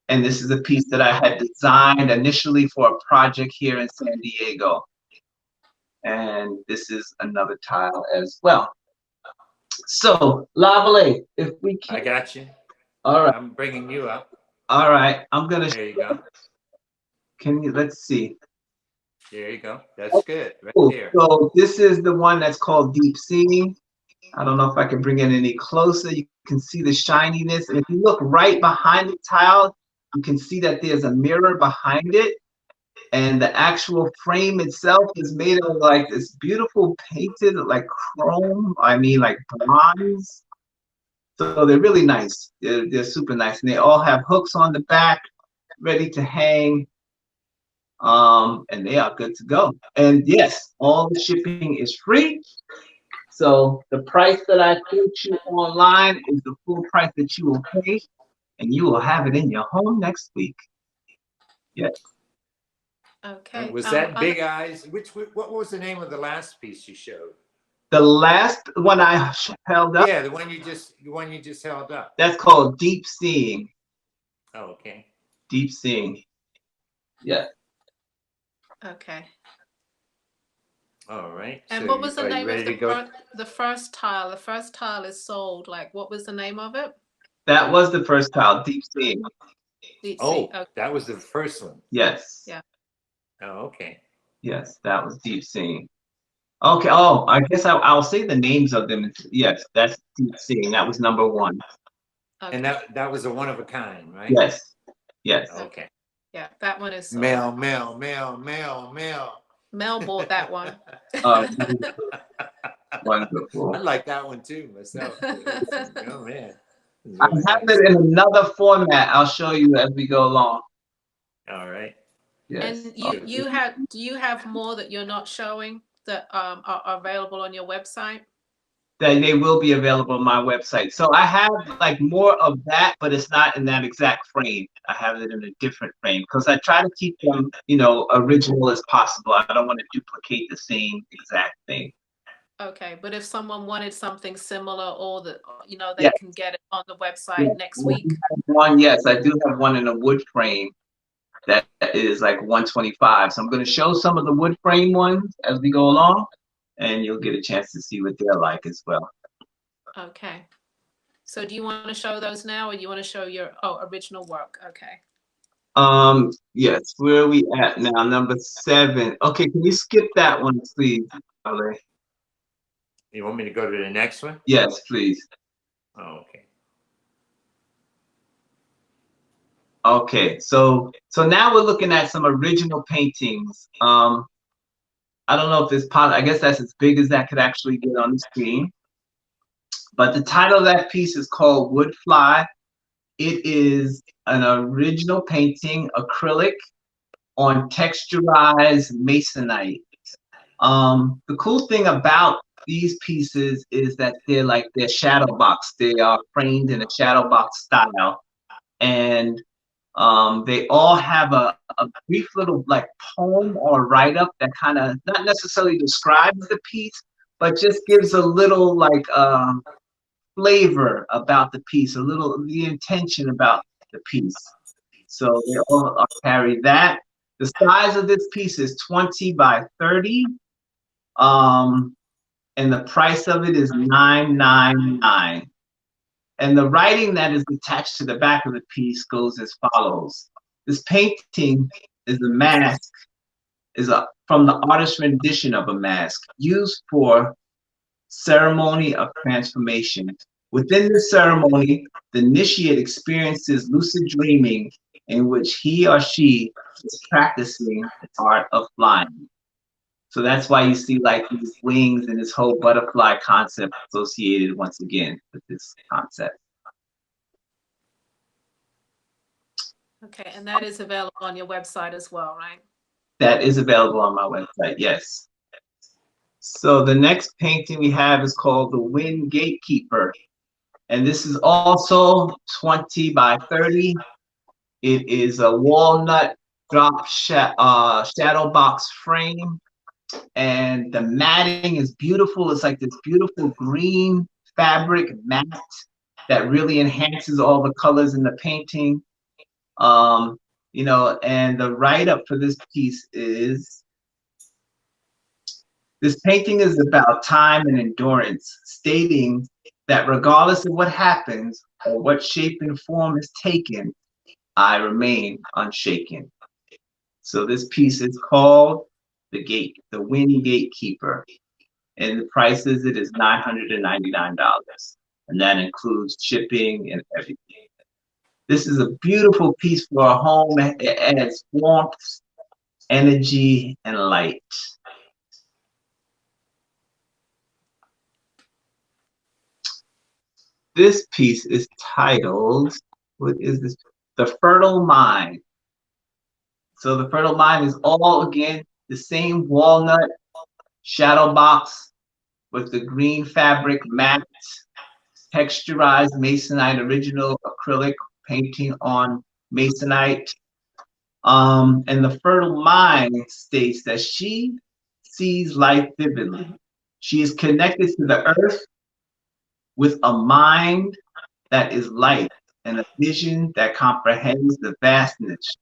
And this is a piece that I had designed initially for a project here in San Diego. And this is another tile as well. So, Lavalais, if we can. I got you. All right. I'm bringing you up. All right. I'm going to. There you go. Let's see. There you go. That's good. Right there. So, this is the one that's called Deep Seeing. I don't know if I can bring it any closer. You can see the shininess. And if you look right behind the tile, you can see that there's a mirror behind it, and the actual frame itself is made of like this beautiful painted like chrome, like bronze. So they're really nice. They're super nice, and they all have hooks on the back ready to hang, and they are good to go. And yes, all the shipping is free. So the price that I quote you online is the full price that you will pay, and you will have it in your home next week. Yes. Okay. Was that Big Eyes? What was the name of the last piece you showed? The last one I held up. Yeah, the one you just held up. That's called Deep Seeing. Oh, okay. Deep Seeing. Yeah. Okay. All right. And so what was the name of the first tile? The first tile is sold. Like, what was the name of it? That was the first tile, Deep Seeing. Deep Oh, okay. That was the first one. Yes. Yeah. Oh, okay. Yes, that was Deep Seeing. Okay. Oh, I guess I'll say the names of them. Yes, that's Deep Seeing. That was number 1. Okay. And that was a one of a kind, right? Yes. Yes. Okay. Yeah, that one is sold. Mel. Mel bought that one. Wonderful. I like that one too myself. Oh man. Really I have nice. it in another format. I'll show you as we go along. All right. Yes. And do you have more that you're not showing that are available on your website? that they will be available on my website. So I have like more of that, but it's not in that exact frame. I have it in a different frame because I try to keep them, you know, original as possible. I don't want to duplicate the same exact thing. Okay, but if someone wanted something similar, or they Yes. can get it on the website Yes. next week. One, yes, I do have one in a wood frame that is like 125. So I'm going to show some of the wood frame ones as we go along, and you'll get a chance to see what they're like as well. Okay. So do you want to show those now, or you want to show your original work? Okay. Yes, where are we at now? Number 7. Okay, can you skip that one, please, Ale? You want me to go to the next one? Yes, please. Oh, okay. Okay, so now we're looking at some original paintings. I don't know if it's possible. I guess that's as big as that could actually get on the screen. But the title of that piece is called Wood Fly. It is an original painting, acrylic, on texturized masonite. The cool thing about these pieces is that they're shadow box. They are framed in a shadow box style, and they all have a brief little like poem or write up that kind of not necessarily describes the piece, but just gives a little like flavor about the piece, the intention about the piece. So they all carry that. The size of this piece is 20 by 30. And the price of it is $9.99. And the writing that is attached to the back of the piece goes as follows. This painting is a mask, from the artist's rendition of a mask used for ceremony of transformation. Within the ceremony, the initiate experiences lucid dreaming in which he or she is practicing the art of flying. So that's why you see like these wings and this whole butterfly concept associated once again with this concept. Okay, and that is available on your website as well, right? That is available on my website, yes. So the next painting we have is called The Wind Gatekeeper. And this is also 20 by 30. It is a walnut drop shadow box frame. And the matting is beautiful. It's like this beautiful green fabric mat that really enhances all the colors in the painting. You know, and the write-up for this piece is, this painting is about time and endurance, stating that regardless of what happens or what shape and form is taken, I remain unshaken. So this piece is called The Wind Gatekeeper. And the price is $999. And that includes shipping and everything. This is a beautiful piece for a home. It adds warmth, energy, and light. This piece is titled, what is this? The Fertile Mind. So the Fertile Mind is all, again, the same walnut shadow box with the green fabric mat, texturized masonite, original acrylic painting on masonite. And the fertile mind states that she sees life vividly. She is connected to the earth with a mind that is light and a vision that comprehends the vastness,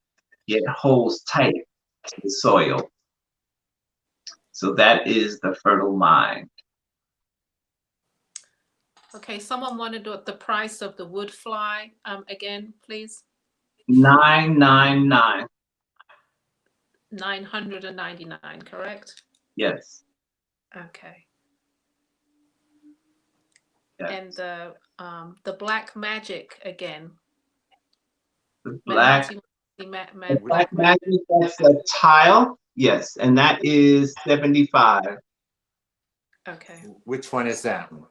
yet holds tight to the soil. So that is the fertile mind. Okay, someone wanted the price of the wood fly again, please. $999. 999, correct? Yes. Okay. Yes. And the black magic again. The black Black magic, that's a tile. Yes, and that is 75. Okay. Which one is that one?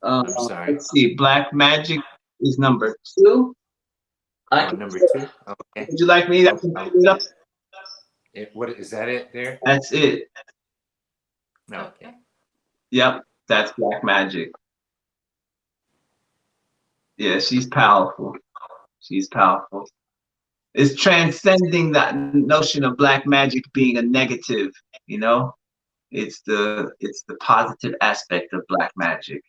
I'm sorry. Let's see. Black magic is number 2. Number 2. Okay. Would you like me to put it up? What is that? It there? That's it. No. Okay. Yep. That's black magic. Yeah, she's powerful. She's powerful. It's transcending that notion of black magic being a negative, you know? It's the positive aspect of black magic,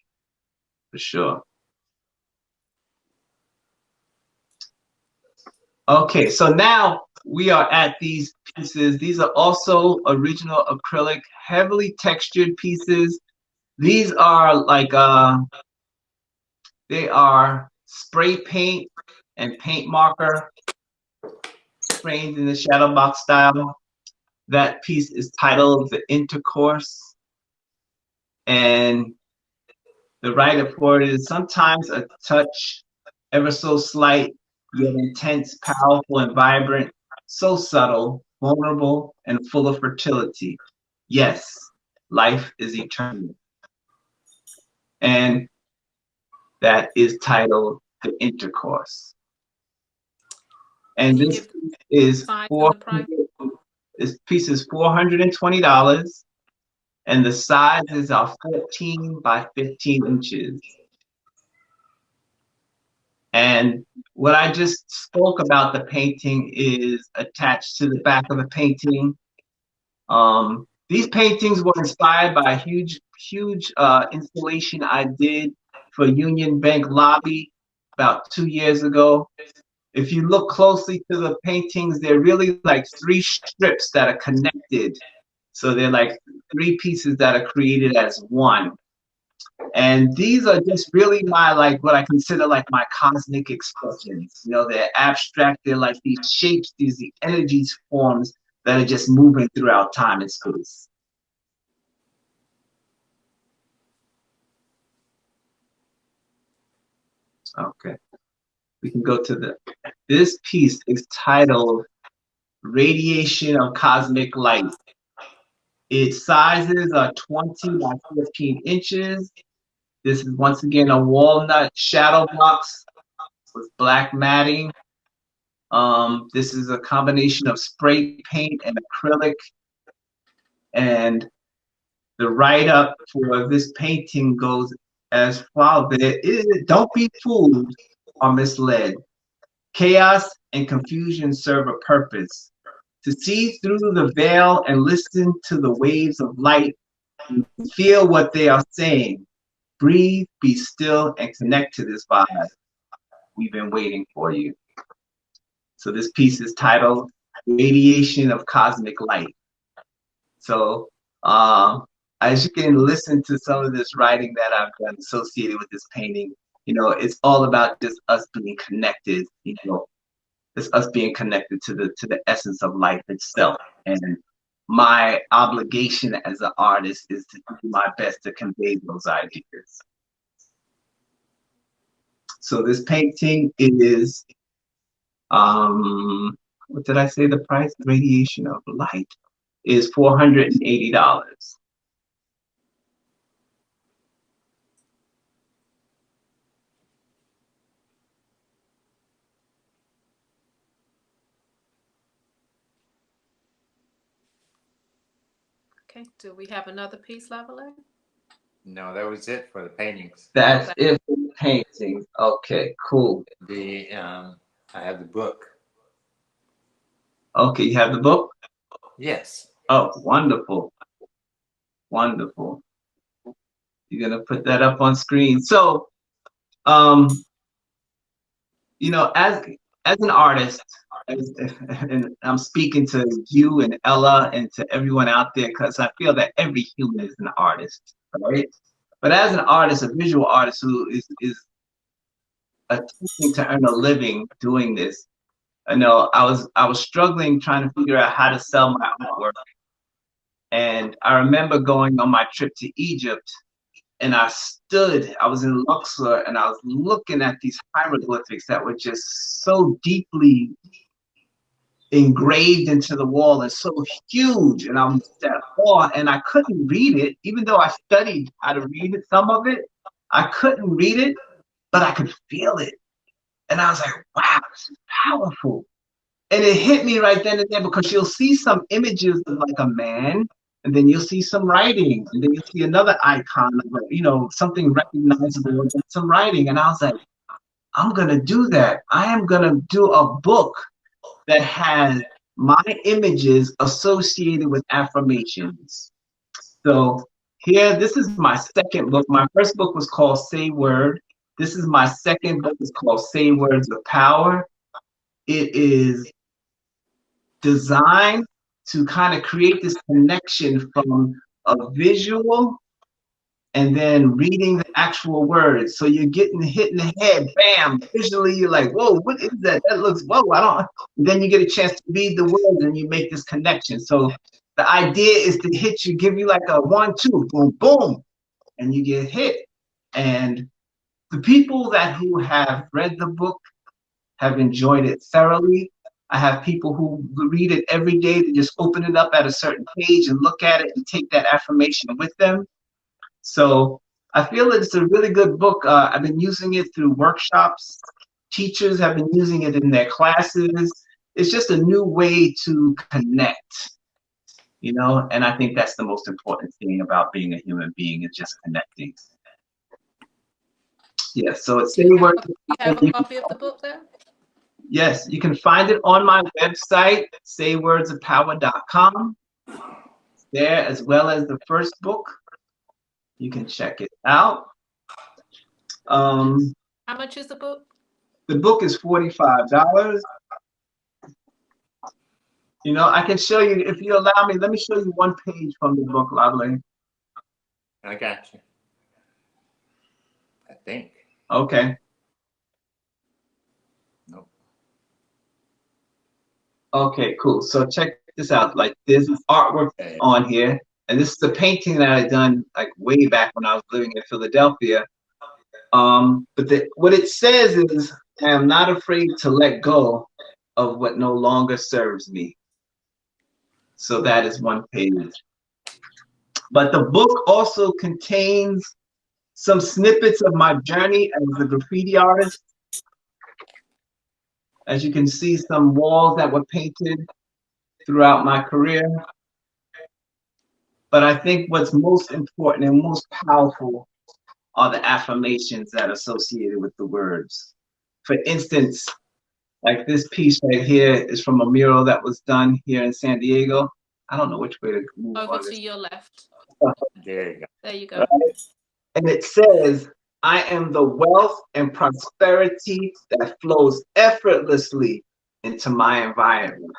for sure. Okay, so now we are at these pieces. These are also original acrylic, heavily textured pieces. These are like they are spray paint and paint marker framed in the shadow box style. That piece is titled The Intercourse. And the writer for it is sometimes a touch, ever so slight, yet intense, powerful, and vibrant, so subtle, vulnerable, and full of fertility. Yes, life is eternal. And that is titled The Intercourse. And this is this piece is $420, and the sizes are 14 by 15 inches. And what I just spoke about the painting is attached to the back of the painting. These paintings were inspired by a huge installation I did for Union Bank lobby about 2 years ago. If you look closely to the paintings, they're really like 3 strips that are connected. So they're like 3 pieces that are created as one. And these are just really my, like, what I consider like my cosmic expressions. You know, they're abstract, they're like these shapes, these energies, forms that are just moving throughout time and space. Okay, we can go to this piece is titled Radiation of Cosmic Light. Its sizes are 20 by 15 inches. This is once again a walnut shadow box with black matting. This is a combination of spray paint and acrylic. And the write-up for this painting goes as follows. Don't be fooled or misled. Chaos and confusion serve a purpose. To see through the veil and listen to the waves of light, feel what they are saying. Breathe, be still, and connect to this vibe. We've been waiting for you. So this piece is titled Radiation of Cosmic Light. So as you can listen to some of this writing that I've done associated with this painting, you know, it's all about just us being connected, you know, it's us being connected to the essence of life itself. And my obligation as an artist is to do my best to convey those ideas. So this painting is, what did I say the price? Radiation of Light is $480. Okay, do we have another piece, Lavalais? No, that was it for the paintings. That's it for the paintings. Okay, cool. I have the book. Okay, you have the book? Yes. Oh, wonderful. Wonderful. You're gonna put that up on screen. So, you know, as an artist, and I'm speaking to you and Ella and to everyone out there, because I feel that every human is an artist, right? But as an artist, a visual artist who is attempting to earn a living doing this, I know I was struggling trying to figure out how to sell my artwork. And I remember going on my trip to Egypt, and I was in Luxor, and I was looking at these hieroglyphics that were just so deeply engraved into the wall and so huge. And I was at awe, and I couldn't read it, even though I studied how to read it, some of it. I couldn't read it, but I could feel it. And I was like, wow, this is powerful. And it hit me right then and there, because you'll see some images of like a man, and then you'll see some writing, and then you'll see another icon of, you know, something recognizable and some writing. And I was like, I'm gonna do that. I am gonna do a book that has my images associated with affirmations. So here, this is my second book. My first book was called Say Word. This is my second book. It's called Say Words of Power. It is designed to kind of create this connection from a visual and then reading the actual words. So you're getting hit in the head, bam, visually, you're like, whoa, what is that? That looks, whoa, I don't. And then you get a chance to read the words and you make this connection. So the idea is to hit you, give you like a 1, 2, boom, boom, and you get hit. And the people who have read the book have enjoyed it thoroughly. I have people who read it every day to just open it up at a certain page and look at it and take that affirmation with them. So I feel that it's a really good book. I've been using it through workshops. Teachers have been using it in their classes. It's just a new way to connect, you know, and I think that's the most important thing about being a human being, is just connecting. Yeah, so it's Do you have a copy of the book there? Yes, you can find it on my website, saywordsofpower.com. There, as well as the first book. You can check it out. How much is the book? The book is $45. You know, I can show you, if you allow me, let me show you one page from the book, Lavalais. I got you. I think. Okay. Nope. Okay, cool. So check this out. Like, there's artwork on here. And this is a painting that I done like way back when I was living in Philadelphia. But what it says is, I am not afraid to let go of what no longer serves me. So that is one page. But the book also contains some snippets of my journey as a graffiti artist. As you can see, some walls that were painted throughout my career. But I think what's most important and most powerful are the affirmations that are associated with the words. For instance, like this piece right here is from a mural that was done here in San Diego. I don't know which way to move over on to this. your left. There you go. There you go. Right? And it says, I am the wealth and prosperity that flows effortlessly into my environment.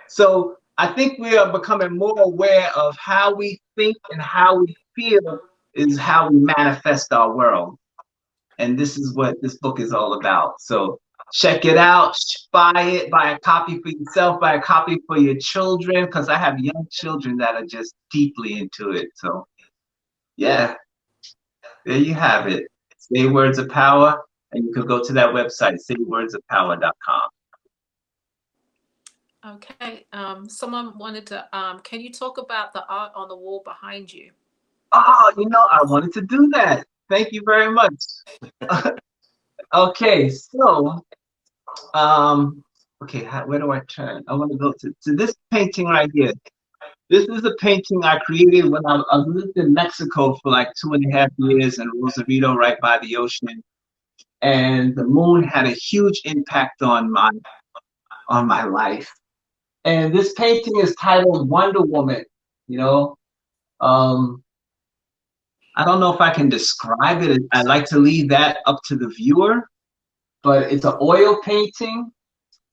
So I think we are becoming more aware of how we think and how we feel is how we manifest our world. And this is what this book is all about. So check it out, buy it, buy a copy for yourself, buy a copy for your children, because I have young children that are just deeply into it. So yeah, there you have it. Say Words of Power, and you can go to that website, saywordsofpower.com. Okay. Someone wanted to, can you talk about the art on the wall behind you? Oh, you know, I wanted to do that. Thank you very much. Okay, so, okay, where do I turn? I want to go to this painting right here. This is a painting I created when I lived in Mexico for like 2.5 years in Rosarito, right by the ocean. And the moon had a huge impact on my life. And this painting is titled Wonder Woman, you know. I don't know if I can describe it. I like to leave that up to the viewer, but it's an oil painting.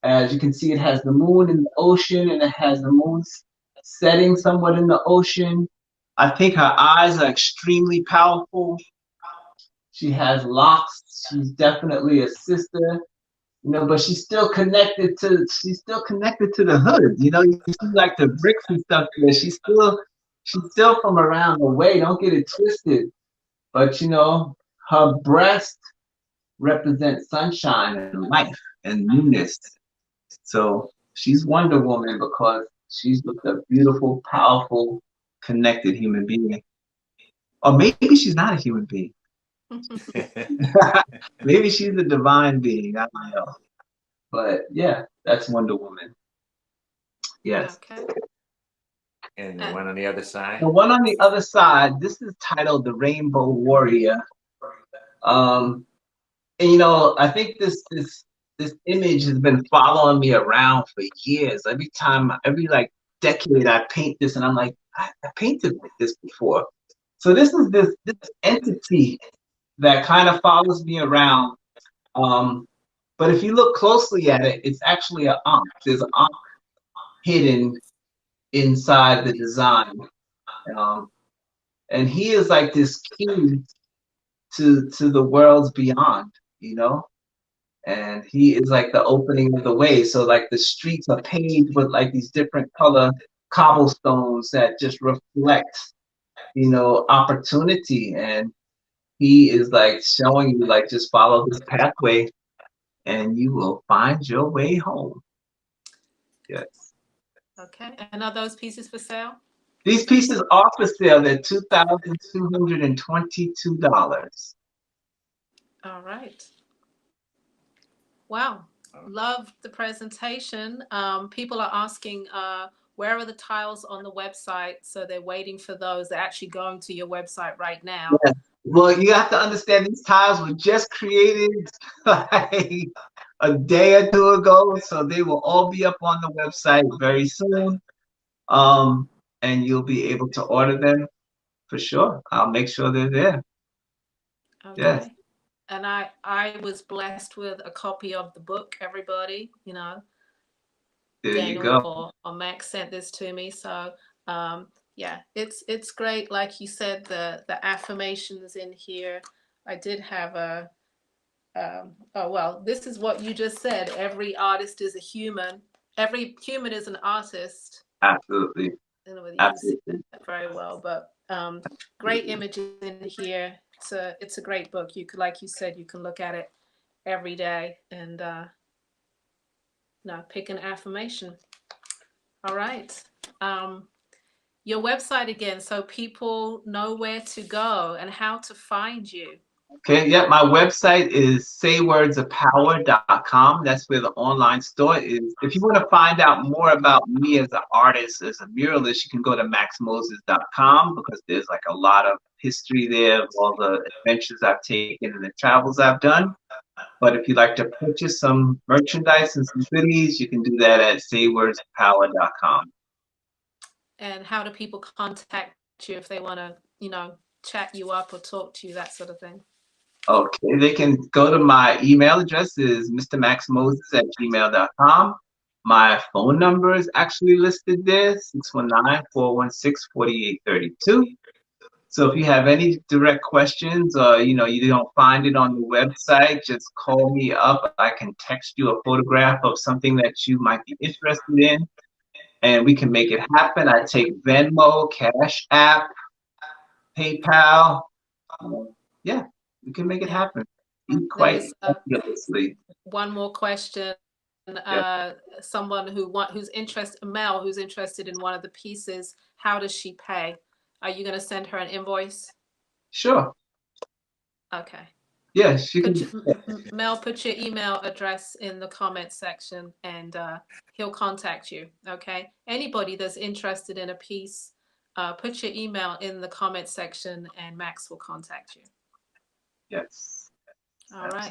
As you can see, it has the moon in the ocean, and it has the moon setting somewhat in the ocean. I think her eyes are extremely powerful. She has locks. She's definitely a sister, you know, but she's still connected to the hood. You know, you see like the bricks and stuff there. She's still from around the way. Don't get it twisted. But you know, her breast represents sunshine and life and newness. So she's Wonder Woman because she's just a beautiful, powerful, connected human being. Or maybe she's not a human being. Maybe she's a divine being. I don't know. But yeah, that's Wonder Woman. Yes. Okay. And the one on the other side? The one on the other side, this is titled The Rainbow Warrior. And you know, I think this image has been following me around for years. Every like decade, I paint this, and I'm like, I painted like this before. So this is this entity that kind of follows me around. But if you look closely at it, it's actually an ankh. There's an ankh hidden inside the design, and he is like this key to the worlds beyond, you know. And he is like the opening of the way. So like the streets are paved with like these different color cobblestones that just reflect, you know, opportunity. And he is like showing you like just follow this pathway and you will find your way home. Yes. Okay. And are those pieces for sale? These pieces are for sale. They're $2,222. All right. Wow. Loved the presentation. People are asking, where are the tiles on the website? So they're waiting for those. They're actually going to your website right now. Yes. Well, you have to understand these tiles were just created like a day or two ago, so they will all be up on the website very soon. And you'll be able to order them for sure. I'll make sure they're there. Okay. Yes. And I was blessed with a copy of the book, everybody, you know. There Daniel you go. or Maxx sent this to me. So yeah, it's great. Like you said, the affirmations in here. I did have a oh well, this is what you just said. Every artist is a human. Every human is an artist. Absolutely. I don't know whether you Absolutely. can see that very well, but great images in here. It's a great book. You could, like you said, you can look at it every day and pick an affirmation. All right. Your website again, so people know where to go and how to find you. Okay, yeah, my website is saywordsofpower.com. That's where the online store is. If you want to find out more about me as an artist, as a muralist, you can go to maxmoses.com because there's like a lot of history there of all the adventures I've taken and the travels I've done. But if you'd like to purchase some merchandise and some goodies, you can do that at saywordsofpower.com. And how do people contact you if they want to, chat you up or talk to you, that sort of thing? Okay, they can go to my email address is mrmaxmoses@gmail.com. My phone number is actually listed there, 619-416-4832. So if you have any direct questions or you don't find it on the website, just call me up. I can text you a photograph of something that you might be interested in, and we can make it happen. I take Venmo, Cash App, PayPal. Yeah, we can make it happen quite effortlessly. One more question. Someone who's interested, Mel, who's interested in one of the pieces, how does she pay? Are you going to send her an invoice? Sure. Okay. Yeah, she can. Mel, put your email address in the comment section and he'll contact you. Okay. Anybody that's interested in a piece, put your email in the comment section and Maxx will contact you. Yes. All right.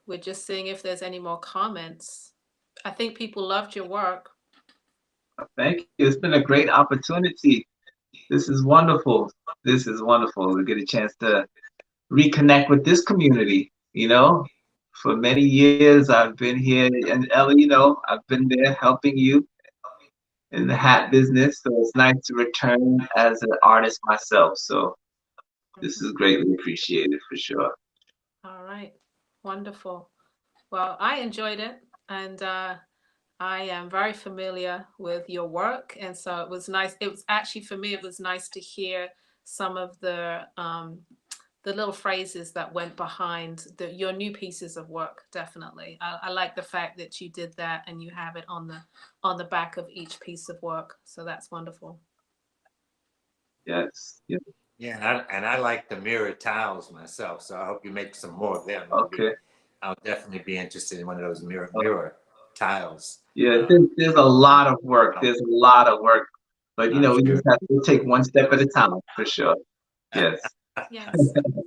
We're just seeing if there's any more comments. I think people loved your work. Thank you. It's been a great opportunity. This is wonderful. This is wonderful to get a chance to reconnect with this community. For many years I've been here, and Ellie, I've been there helping you in the hat business. So it's nice to return as an artist myself. So this is greatly appreciated for sure. All right. Wonderful. Well, I enjoyed it, and I am very familiar with your work, and so it was nice. It was actually, for me, it was nice to hear some of the little phrases that went behind your new pieces of work. Definitely, I like the fact that you did that, and you have it on the back of each piece of work. So that's wonderful. Yes. Yeah. Yeah, and I like the mirror tiles myself, so I hope you make some more of them. Okay. I'll definitely be interested in one of those mirror tiles. Yeah, there's a lot of work. There's a lot of work But I'm we sure. just have to take one step at a time for sure. Yes. Yes.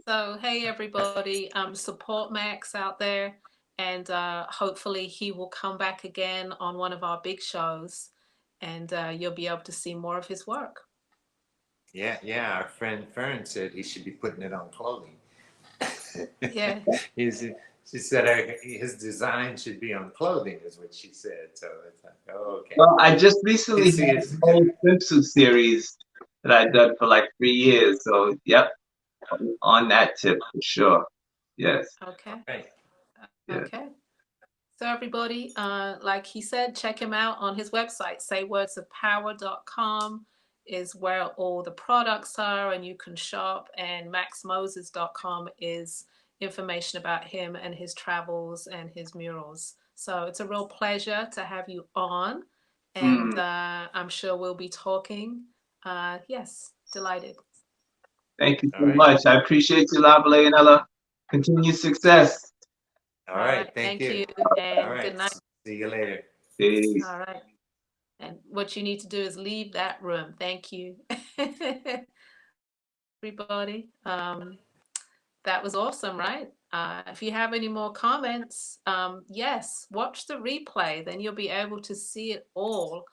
So, hey, everybody, support Maxx out there. And hopefully he will come back again on one of our big shows. And you'll be able to see more of his work. Yeah. Our friend Fern said he should be putting it on clothing. Yeah. She said his design should be on clothing, is what she said. So it's like, oh, okay. Well, I just You recently see had his a whole swimsuit series that I done for like 3 years. So, yep, on that tip for sure. Yes. Okay. right. Yeah. Okay. So everybody, like he said, check him out on his website. saywordsofpower.com is where all the products are and you can shop. And maxmoses.com is information about him and his travels and his murals. So it's a real pleasure to have you on. And I'm sure we'll be talking. Yes, delighted. Thank you All so right. much. I appreciate you, Lavalais and Ella. Continued success. All right. Thank you. All And right. good night. See you later. Peace. All right. And what you need to do is leave that room. Thank you. Everybody. That was awesome, right? If you have any more comments, yes, watch the replay. Then you'll be able to see it all.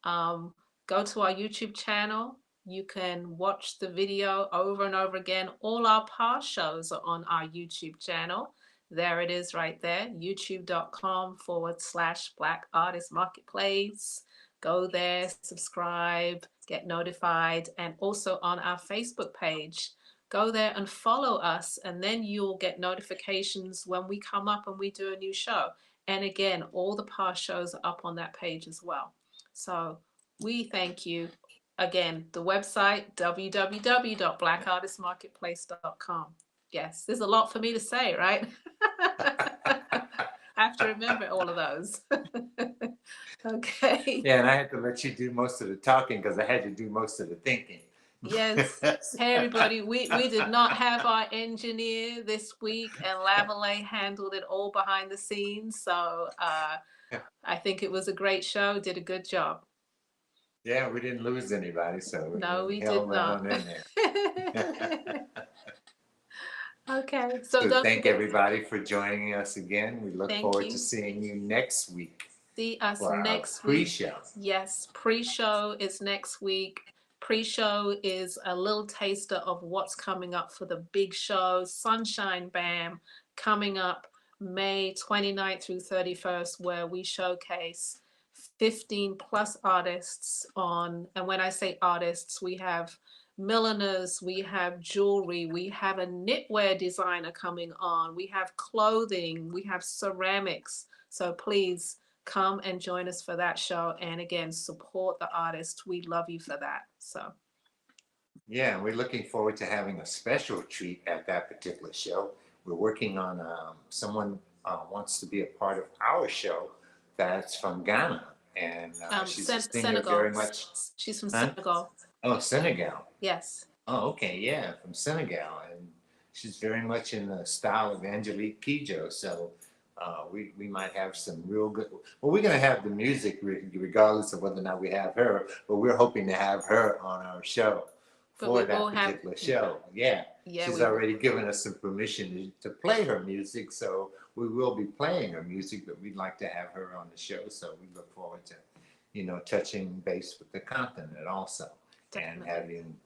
Go to our YouTube channel. You can watch the video over and over again. All our past shows are on our YouTube channel. There it is right there, youtube.com/Black Artist Marketplace. Go there, subscribe, get notified, and also on our Facebook page. Go there and follow us, and then you'll get notifications when we come up and we do a new show. And again, all the past shows are up on that page as well. So we thank you. Again, the website, www.blackartistmarketplace.com. Yes, there's a lot for me to say, right? I have to remember all of those. Okay. Yeah, and I had to let you do most of the talking because I had to do most of the thinking. Yes. Hey, everybody. We did not have our engineer this week, and Lavalais handled it all behind the scenes. So I think it was a great show. Did a good job. Yeah, we didn't lose anybody, so No, we held did right not. on in there. Okay. So So don't thank forget. everybody for joining us again. We look Thank forward you. to seeing you next week See us for our next week. pre-show. Yes, pre-show is next week. Pre-show is a little taster of what's coming up for the big show, Sunshine Bam, coming up May 29th through 31st, where we showcase 15 plus artists on, and when I say artists, we have milliners, we have jewelry, we have a knitwear designer coming on, we have clothing, we have ceramics. So please come and join us for that show. And again, support the artist. We love you for that. So Yeah, we're looking forward to having a special treat at that particular show. We're working on someone wants to be a part of our show that's from Ghana, and she's a singer Senegal. very much. She's from Huh? Senegal. Oh, Senegal. Yes. Oh, okay, yeah, from Senegal, and she's very much in the style of Angelique Kidjo. So we might have some real good. Well, we're gonna have the music regardless of whether or not we have her, but we're hoping to have her on our show But for we that will have- particular show. Yeah, Yeah, she's we will. already given us some permission to play her music, so we will be playing her music. But we'd like to have her on the show, so we look forward to, touching base with the continent also, and Definitely. having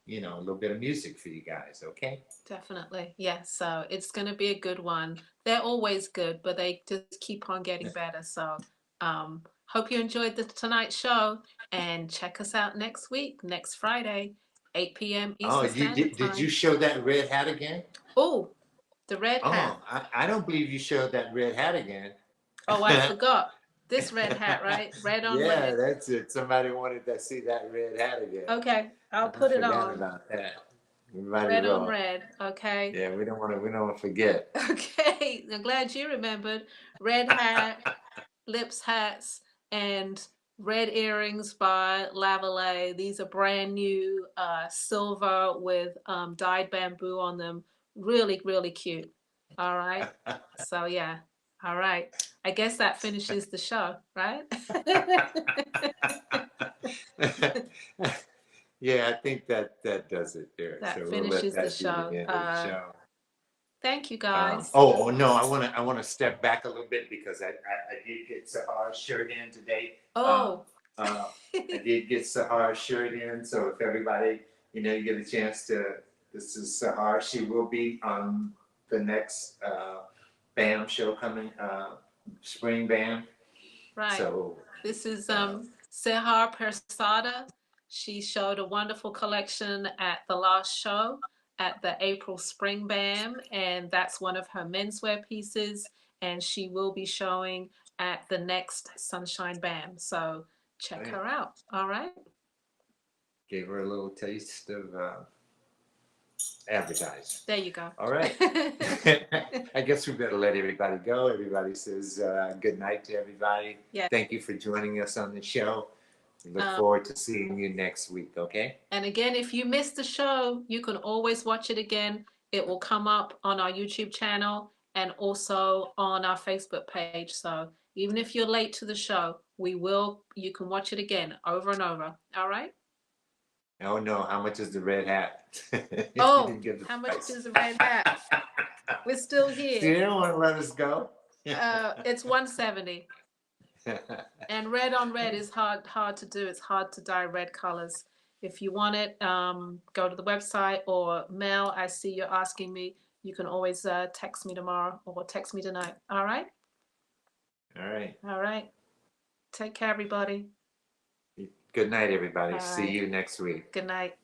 a little bit of music for you guys, okay? Definitely. Yes. So it's going to be a good one. They're always good, but they just keep on getting better. So hope you enjoyed the Tonight Show, and check us out next week, next Friday, 8 p.m. Eastern Standard Time. Did you show that red hat again? Oh, the red hat. Oh, I don't believe you showed that red hat again. Oh, I forgot. This red hat, right? Red on Yeah, red. that's it. Somebody wanted to see that red hat again. Okay, I'll put it forgot on. about that. We might Red as on well. red. Okay. Yeah, we don't want to forget. Okay, I'm glad you remembered. Red hat, lips hats, and red earrings by Lavalais. These are brand new, silver with dyed bamboo on them. Really, really cute. All right. So yeah, All right. I guess that finishes the show, right? Yeah, I think that does it there. That So we'll let finishes the that be show. the end of the show. Thank you, guys. Oh no, I wanna step back a little bit because I did get Sahar's shirt in today. Oh. I did get Sahar's shirt in, so if everybody, you get a chance to, this is Sahar. She will be on the next BAM show coming, Spring BAM. Right. So this is Sahar Persada. She showed a wonderful collection at the last show at the April Spring BAM, and that's one of her menswear pieces, and she will be showing at the next Sunshine BAM. So check her out. All right. Gave her a little taste of advertising. There you go. All right. I guess we better let everybody go. Everybody says good night to everybody. Yeah. Thank you for joining us on the show. We look forward to seeing you next week, okay? And again, if you missed the show, you can always watch it again. It will come up on our YouTube channel and also on our Facebook page. So even if you're late to the show, you can watch it again over and over. All right? Oh no, how much is the red hat? Oh, how much is the red hat? We're still here. So you don't want to let us go? It's $170. And red on red is hard to do. It's hard to dye red colors. If you want it, go to the website, or Mel, I see you're asking me. You can always text me tomorrow or text me tonight. All right? All right. All right. Take care, everybody. Good night, everybody. All See right. you next week. Good night.